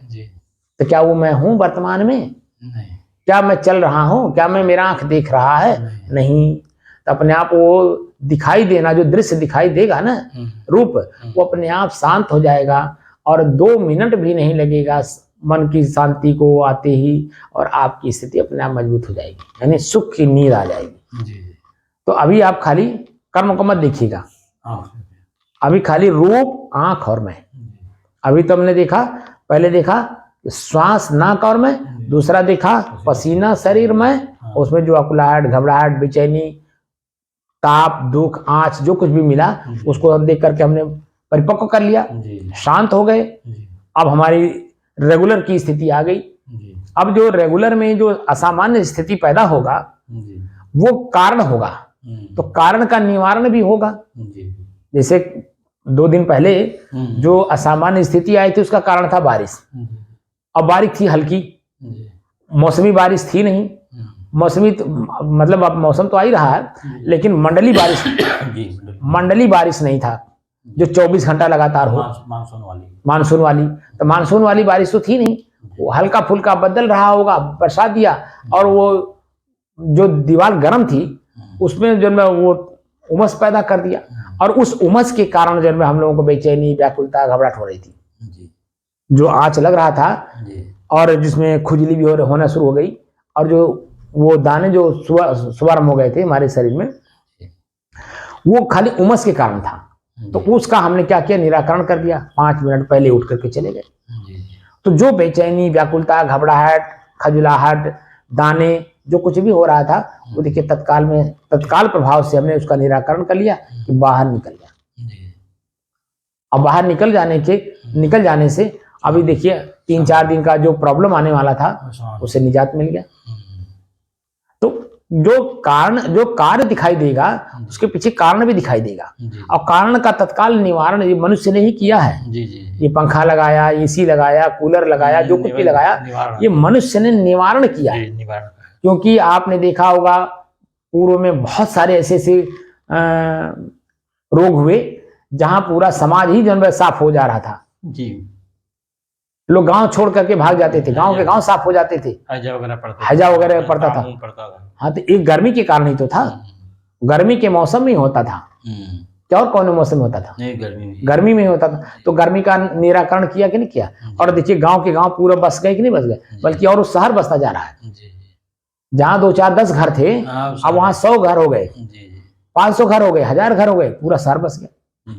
तो क्या वो मैं हूं वर्तमान में? नहीं। क्या मैं चल रहा हूं? क्या मैं मेरा आंख देख रहा है? नहीं। तो अपने आप वो दिखाई देना, जो दृश्य दिखाई देगा ना रूप, वो अपने आप शांत हो जाएगा और 2 मिनट भी नहीं लगेगा मन की शांति को आते ही, और आपकी स्थिति अपने आप मजबूत हो जाएगी, यानी सुख की नींद आ जाएगी। तो अभी आप खाली कर्म को मत देखिएगा, अभी खाली रूप, आंख और मैं। अभी तो हमने देखा, पहले देखा श्वास, नाक और मैं, दूसरा देखा पसीना, शरीर में, उसमें जो अकुलाहट, घबराहट, बेचैनी, ताप, दुख, आंच जो कुछ भी मिला उसको हम देख करके हमने परिपक्व कर लिया, शांत हो गए। अब हमारी रेगुलर की स्थिति आ गई। अब जो रेगुलर में जो असामान्य स्थिति पैदा होगा वो कारण होगा, तो कारण का निवारण भी होगा। जैसे 2 दिन पहले जो असामान्य स्थिति आई थी उसका कारण था बारिश। अब बारिश थी हल्की, मौसमी बारिश थी नहीं, मौसमी मतलब अब मौसम तो आ ही रहा है, लेकिन मंडली बारिश नहीं था जो 24 घंटा लगातार हो, मानसून वाली। तो मानसून वाली बारिश तो थी नहीं, वो हल्का फुल्का बदल रहा होगा, बरसात दिया, और वो जो दीवार गर्म थी उसमें जो है वो उमस पैदा कर दिया, और उस उमस के कारण जो है हम लोगों को बेचैनी, व्याकुलता, घबराहट हो रही थी, जो आंच लग रहा था और जिसमें खुजली भी होना शुरू हो गई, और जो वो दाने जो स्वार्म हो गए थे हमारे शरीर में, वो खाली उमस के कारण था। तो उसका हमने क्या किया, निराकरण कर दिया, 5 मिनट पहले उठ करके चले गए। तो जो बेचैनी, व्याकुलता, घबराहट, खजुलाहट, दाने जो कुछ भी हो रहा था वो देखिए तत्काल प्रभाव से हमने उसका निराकरण कर लिया कि बाहर निकल गया। अब बाहर निकल जाने से अभी देखिए 3-4 दिन का जो प्रॉब्लम आने वाला था उससे निजात मिल गया। तो जो कार्य दिखाई देगा उसके पीछे कारण भी दिखाई देगा, और कारण का तत्काल निवारण ये मनुष्य ने ही किया है। ये पंखा लगाया, एसी लगाया, कूलर लगाया, जो कुछ भी लगाया ये मनुष्य ने निवारण किया है। क्योंकि आपने देखा होगा पूर्व में बहुत सारे ऐसे रोग हुए जहां पूरा समाज ही जन्म साफ हो जा रहा था। लोग गांव छोड़ करके भाग जाते थे, गांव के गांव साफ हो जाते थे, हैजा वगैरह पड़ता था। हाँ, तो एक गर्मी के कारण ही तो था, गर्मी के मौसम में होता था, क्या और कौन मौसम में होता था? गर्मी में होता था। तो गर्मी का निराकरण किया कि नहीं किया? और देखिए गांव के गांव पूरा बस गए कि नहीं बस गए, बल्कि और उस शहर बसता जा रहा है। जहां 2, 4, 10 घर थे अब वहां 100 घर हो गए, 500 घर हो गए, 1000 घर हो गए, पूरा शहर बस गया।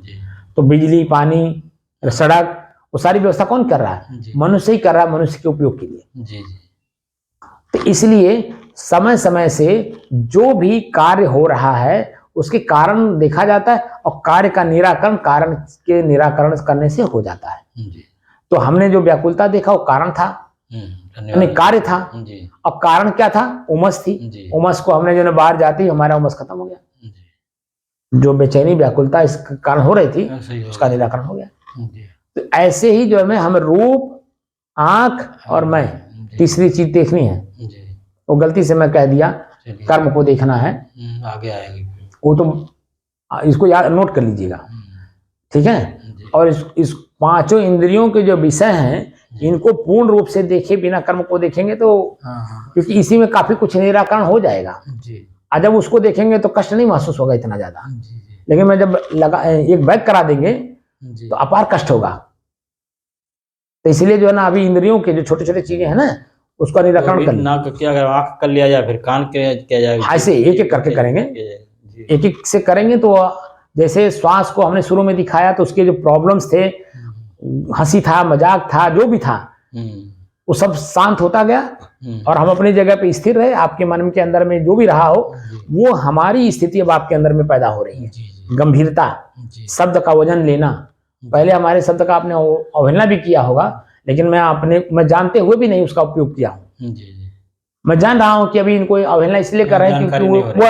तो बिजली, पानी, सड़क, वो सारी व्यवस्था कौन कर रहा है? मनुष्य ही कर रहा है, मनुष्य के उपयोग के लिए। तो इसलिए समय समय से जो भी कार्य हो रहा है उसके कारण देखा जाता है, और कार्य का निराकरण कारण के निराकरण करने से हो जाता है। तो हमने जो व्याकुलता देखा वो कारण था, यानी कार्य था, और कारण क्या था? उमस थी। उमस को हमने जो बाहर जाते ही हमारा उमस खत्म हो गया। जो बेचैनी व्याकुलता इस कारण हो रही थी सही हो उसका निराकरण हो गया। जी तो ऐसे ही जो है हमें रूप, आंख और मैं तीसरी चीज देखनी है। जी वो गलती से मैं कह दिया, चलिए कर्म को देखना है, आगे आएगी फिर। वो तो इसको याद नोट कर लीजिएगा, ठीक है। जी और इस पांचों इंद्रियों के जो विषय हैं इनको पूर्ण रूप से देखे बिना कर्म को देखेंगे तो, हाँ क्योंकि इसी में काफी कुछ निराकरण हो जाएगा। जी और जब उसको देखेंगे तो कष्ट नहीं महसूस होगा इतना ज्यादा, जी लेकिन मैं जब लगा एक बैग करा देंगे जी तो अपार कष्ट होगा। तो इसलिए जो है ना अभी इंद्रियों के जो छोटे छोटे चीजें हैं ना उसका निराकरण कर नाक का क्या, अगर आँख कर लिया जाए फिर कान किया जाएगा। ऐसे एक एक करके करेंगे, एक एक से करेंगे। तो जैसे श्वास को हमने शुरू में दिखाया तो उसके जो प्रॉब्लम्स थे, हंसी था, मजाक था, जो भी था वो सब शांत होता गया और हम अपनी जगह पे स्थिर रहे। आपके मन के अंदर में जो भी रहा हो वो हमारी स्थिति अब आपके अंदर में पैदा हो रही है। गंभीरता, शब्द का वजन लेना, पहले हमारे शब्द का आपने अवहेलना भी किया होगा, लेकिन मैं जानते हुए भी नहीं उसका उपयोग किया हूँ। मैं जान रहा हूँ कि अभी इनको अवहेलना इसलिए कर रहे हैं क्योंकि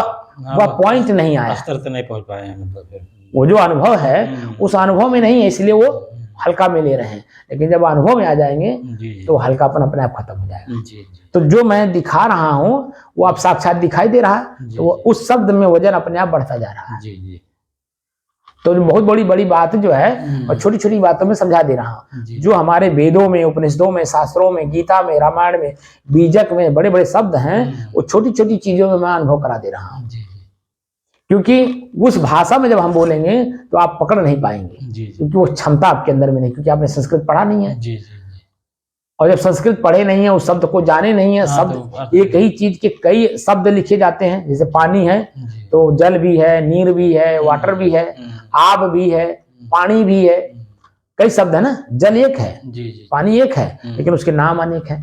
वह पॉइंट नहीं आया, स्तर तक नहीं पहुंच पाए हैं, मतलब वो जो अनुभव है उस अनुभव में नहीं है, इसलिए वो हल्का में ले रहे हैं। लेकिन जब अनुभव में आ जाएंगे तो हल्कापन अपने आप खत्म हो जाएगा। तो जो मैं दिखा रहा हूँ वो अब साक्षात दिखाई दे रहा है, तो उस शब्द में वजन अपने आप बढ़ता जा रहा है। तो बहुत बड़ी बड़ी बात जो है और छोटी छोटी बातों में समझा दे रहा हूँ। जो हमारे वेदों में, उपनिषदों में, शास्त्रों में, गीता में, रामायण में, बीजक में बड़े बड़े शब्द हैं, वो छोटी छोटी चीजों में मैं अनुभव करा दे रहा हूँ। क्योंकि उस भाषा में जब हम बोलेंगे तो आप पकड़ नहीं पाएंगे, क्योंकि वो क्षमता आपके अंदर में नहीं, क्योंकि आपने संस्कृत पढ़ा नहीं है। और जब संस्कृत पढ़े नहीं है, उस शब्द को जाने नहीं है, शब्द एक ही चीज के कई शब्द लिखे जाते हैं। जैसे पानी है तो जल भी है, नीर भी है, वाटर भी है, आब भी है, पानी भी है, कई शब्द है ना। जल एक है, पानी एक है, लेकिन उसके नाम अनेक है।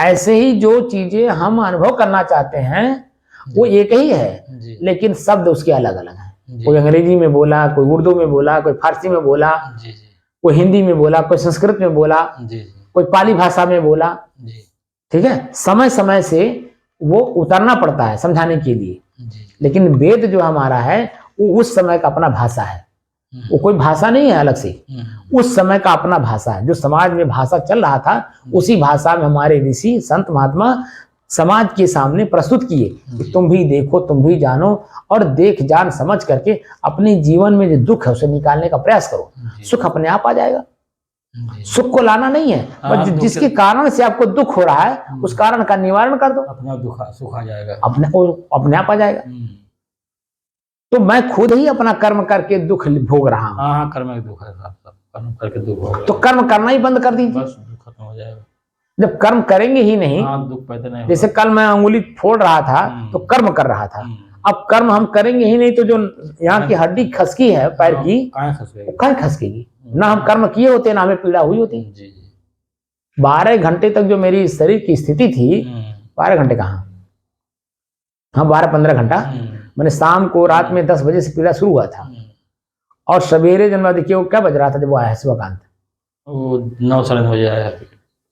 ऐसे ही जो चीजें हम अनुभव करना चाहते हैं वो एक ही है, लेकिन शब्द उसके अलग अलग हैं। कोई अंग्रेजी में बोला, कोई उर्दू में बोला, कोई फारसी में बोला, कोई हिंदी में बोला, कोई संस्कृत में बोला, कोई पाली भाषा में बोला, ठीक है। समय समय से वो उतरना पड़ता है समझाने के लिए, लेकिन वेद जो हमारा है वो उस समय का अपना भाषा है, वो कोई भाषा नहीं है अलग से, उस समय का अपना भाषा है। जो समाज में भाषा चल रहा था उसी भाषा में हमारे ऋषि संत महात्मा समाज के सामने प्रस्तुत किए कि तुम भी देखो, तुम भी जानो, और देख जान समझ करके अपने जीवन में जो दुख है उसे निकालने का प्रयास करो। सुख अपने आप आ जाएगा। सुख को लाना नहीं है, बस जिसके कारण से आपको दुख हो रहा है उस कारण का निवारण कर दो, अपना दुख सुख आ जाएगा, अपने आप आ जाएगा। तो मैं खुद ही अपना कर्म करके दुख भोग रहा हूँ। हाँ, कर्म में दुख है, कर्म करके दुख होगा, तो कर्म करना ही बंद कर दीजिए, बस दुख खत्म हो जाएगा। जब कर्म करेंगे ही नहीं, दुख पैदा नहीं। जैसे कल मैं अंगुली फोड़ रहा था तो कर्म कर रहा था, अब कर्म हम करेंगे ही नहीं तो जो यहाँ की हड्डी खसकी है पैर की, कहाँ खसकेगी? ना हम कर्म किए होते ना हमें पीड़ा हुई होती। 12 घंटे तक जो मेरी शरीर की स्थिति थी, 12 घंटे कहाँ, हाँ 12-15 घंटा, मैंने शाम को रात में 10 बजे से पीड़ा शुरू हुआ था, और सवेरे जब मैं देखिए वो क्या बज रहा था जब वो आया शिवकांत, वो 9 साढ़े 9 बजे आया,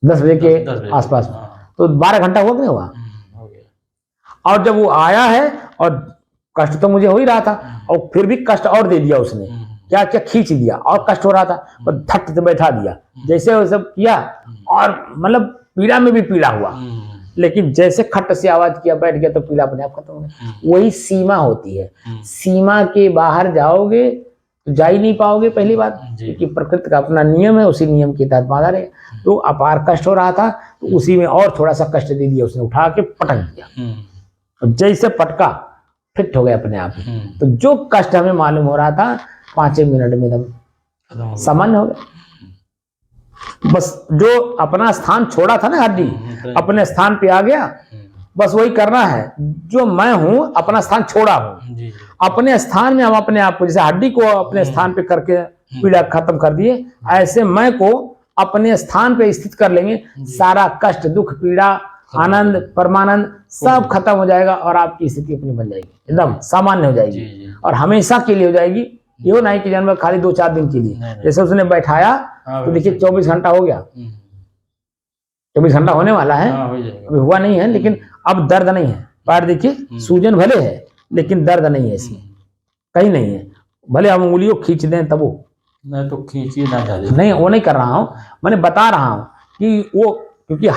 10 बजे के आसपास, तो 12 घंटा हुआ कि नहीं हुआ? और जब वो आया है, और कष्ट तो मुझे हो ही रहा था, और फिर भी कष्ट और दे दिया उसने, क्या क्या खींच दिया, और कष्ट हो रहा था और धट से बैठा दिया, जैसे वो सब किया, और मतलब पीड़ा में भी पीड़ा हुआ, लेकिन जैसे खट से आवाज किया बैठ गया तो पीड़ा अपने आप खत्म हो गया। वही सीमा होती है, सीमा के बाहर जाओगे तो जा ही नहीं पाओगे पहली बात, क्योंकि प्रकृति का अपना नियम है, उसी नियम के तहत बांधा रहेगा। तो अपार कष्ट हो रहा था तो उसी में और थोड़ा सा कष्ट दे दिया, उसने उठा के पटक दिया, जैसे पटका फिट हो गया अपने आप। तो जो कष्ट हमें मालूम हो रहा था 5 मिनट में एकदम सामान्य हो गया। बस जो अपना स्थान छोड़ा था ना हड्डी, अपने स्थान पे आ गया, बस वही करना है। जो मैं हूं अपना स्थान छोड़ा हूं, अपने स्थान में हम अपने आप को, जैसे हड्डी को अपने स्थान पे करके पीड़ा खत्म कर दिए, ऐसे मैं को अपने स्थान पे स्थित कर लेंगे, सारा कष्ट, दुख, पीड़ा, आनंद, परमानंद सब खत्म हो जाएगा, और आपकी स्थिति अपनी बन जाएगी, एकदम सामान्य हो जाएगी, और हमेशा के लिए हो जाएगी। ये नहीं कि जन्म खाली 2-4 दिन के लिए, जैसे उसने बैठाया तो देखिए 24 घंटा हो गया, 24 घंटा होने वाला है, अभी हुआ नहीं है, लेकिन अब दर्द नहीं है। पैर देखिए सूजन भले है लेकिन दर्द नहीं है इसमें, कहीं नहीं है, भले हम उंगलियों खींच दें तब वो नहीं तो खींचिए ना ज़्यादा। नहीं, वो नहीं कर रहा हूँ, मैंने बता रहा हूँ कि वो, क्योंकि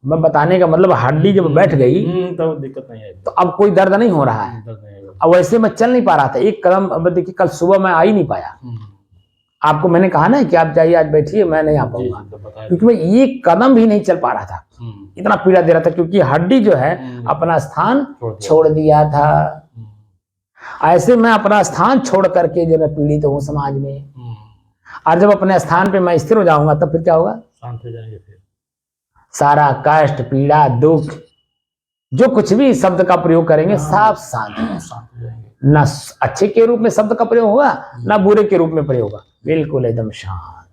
मैं बताने का मतलब हड्डी जब बैठ गई तो दिक्कत नहीं है, तो अब कोई दर्द नहीं हो रहा है। दर्द नहीं होगा। अब वैसे मैं चल नहीं पा रहा था, एक कदम, अब देखिए कल सुबह मैं आ ही नहीं पाया, आपको मैंने कहा ना कि आप जाइए आज बैठिए, मैं नहीं आ पाऊंगा, क्योंकि मैं एक कदम भी नहीं चल पा रहा था, इतना पीड़ा दे रहा था, क्योंकि हड्डी जो है अपना स्थान छोड़ दिया था। ऐसे मैं अपना स्थान छोड़ करके जो मैं पीड़ित हूँ समाज में, और जब अपने स्थान पे मैं स्थिर हो जाऊंगा तब फिर क्या होगा, शांत हो जाएंगे फिर। सारा कष्ट पीड़ा दुख जो कुछ भी शब्द का प्रयोग करेंगे सब शांत हो जाएंगे। न अच्छे के रूप में शब्द का प्रयोग होगा, ना बुरे के रूप में प्रयोग होगा, बिल्कुल एकदम शांत।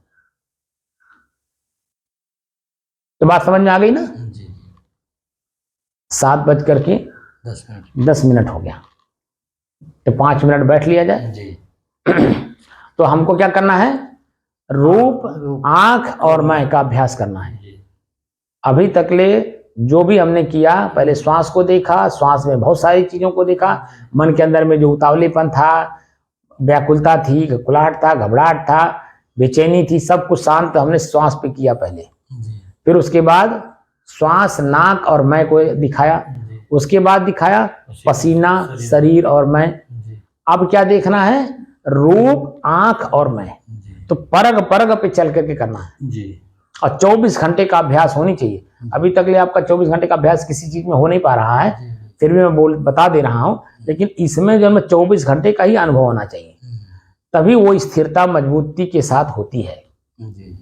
तो बात समझ में आ गई ना। 7:10 हो गया, तो 5 मिनट बैठ लिया जाए जी। तो हमको क्या करना है, रूप आंख और मैं का अभ्यास करना है। अभी तक ले जो भी हमने किया, पहले श्वास को देखा, श्वास में बहुत सारी चीजों को देखा, मन के अंदर में जो उतावलीपन था, व्याकुलता थी, घबराहट था, घबराहट था, बेचैनी थी, सब कुछ शांत हमने श्वास पे किया पहले। फिर उसके बाद श्वास नाक और मैं को दिखाया, उसके बाद दिखाया पसीना शरीर और मैं। अब क्या देखना है, रूप आंख और मैं। तो परग परग पे चल करके करना है जी। और 24 घंटे का अभ्यास होनी चाहिए। अभी तक ले आपका 24 घंटे का अभ्यास किसी चीज में हो नहीं पा रहा है, फिर भी मैं बता दे रहा हूं, लेकिन इसमें जो है 24 घंटे का ही अनुभव होना चाहिए, तभी वो स्थिरता मजबूती के साथ होती है।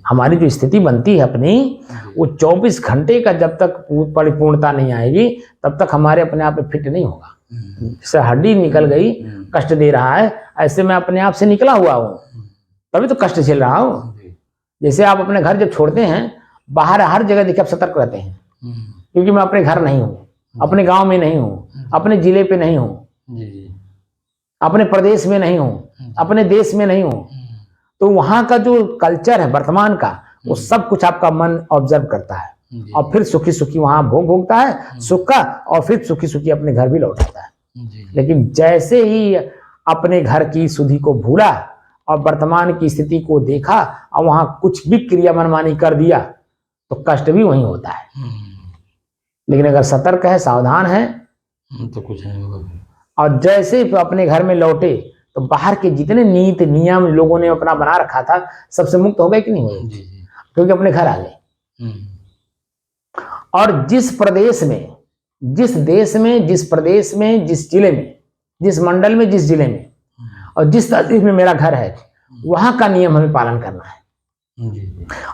हमारी जो स्थिति बनती है अपनी, वो 24 घंटे का जब तक परिपूर्णता नहीं आएगी तब तक हमारे अपने आप में फिट नहीं होगा। जैसे हड्डी निकल गई, कष्ट दे रहा है, ऐसे मैं अपने आप से निकला हुआ हूँ, तभी तो कष्ट झेल रहा हूँ। जैसे आप अपने घर जब छोड़ते हैं, बाहर हर जगह देखिए आप सतर्क रहते हैं, क्योंकि मैं अपने घर नहीं हूँ, अपने गांव में नहीं हूँ, अपने जिले पे नहीं हूँ, अपने प्रदेश में नहीं हूँ, अपने देश में नहीं हूँ। तो वहां का जो कल्चर है वर्तमान का, वो सब कुछ आपका मन ऑब्जर्व करता है, और फिर सुखी सुखी वहां भोगता है सुख का, और फिर सुखी सुखी अपने घर भी लौट आता है। लेकिन जैसे ही अपने घर की सुधि को भूला और वर्तमान की स्थिति को देखा और वहां कुछ भी क्रिया मनमानी कर दिया, तो कष्ट भी वहीं होता है। लेकिन अगर सतर्क है, सावधान है, तो कुछ नहीं होगा। और जैसे ही अपने घर में लौटे तो बाहर के जितने नीति नियम लोगों ने अपना बना रखा था, सबसे मुक्त हो गए कि नहीं हुए, क्योंकि अपने घर आ गए। और जिस प्रदेश में, जिस देश में, जिस प्रदेश में, जिस जिले में, जिस मंडल में, जिस जिले में और जिस तहसील में मेरा घर है, वहां का नियम हमें पालन करना है।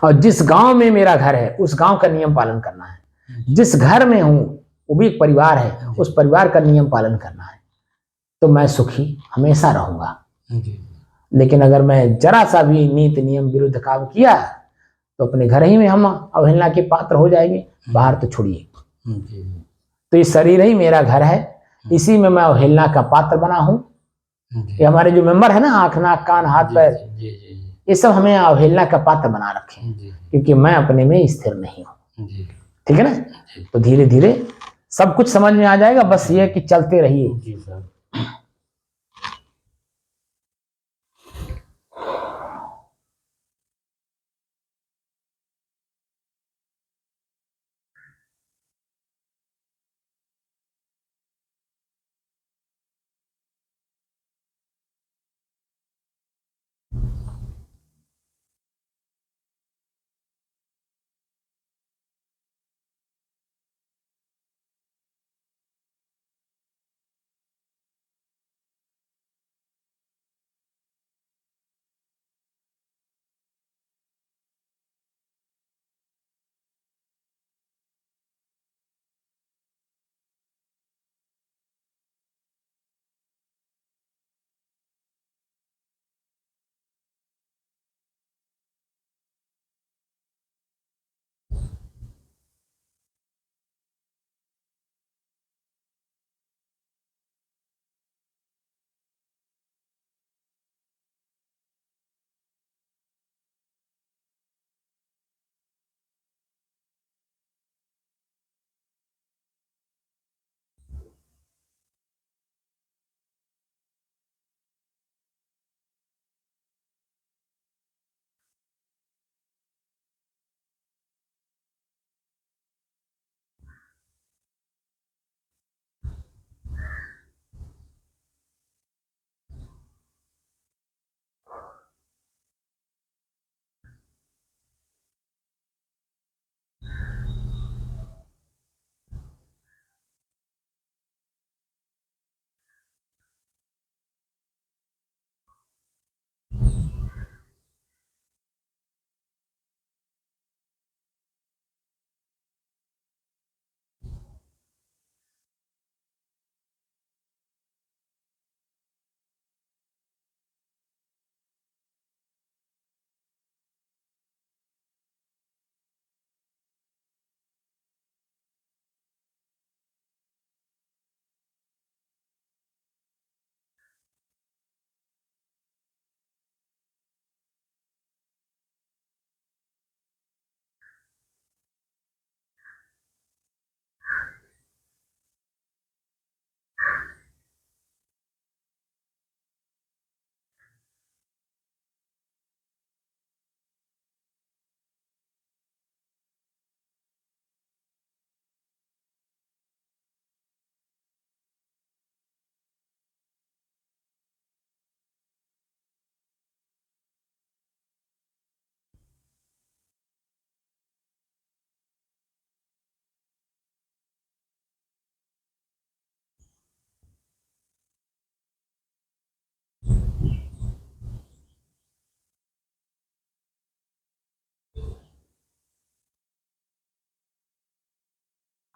और जिस गांव में मेरा घर है, उस गांव का नियम पालन करना है। जिस घर में हूं वो भी एक परिवार है, उस परिवार का नियम पालन करना है, तो मैं सुखी हमेशा रहूंगा। लेकिन अगर मैं जरा सा भी नीति नियम विरुद्ध काम किया तो अपने घर ही में हम अवहेलना के पात्र हो जाएंगे, बाहर तो छोड़िए। तो ये शरीर ही मेरा घर है, इसी में मैं अवहेलना का पात्र बना हूं। ये हमारे जो मेंबर है ना, आंख नाक कान हाथ पैर, ये सब हमें अवहेलना का पात्र बना रखे हैं, क्योंकि मैं अपने में स्थिर नहीं हूं। ठीक है ना। तो धीरे धीरे सब कुछ समझ में आ जाएगा, बस ये कि चलते रहिए।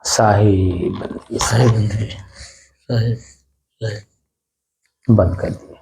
साहिब साहिब बंदगी साहिब साहिब बंद कर दिए।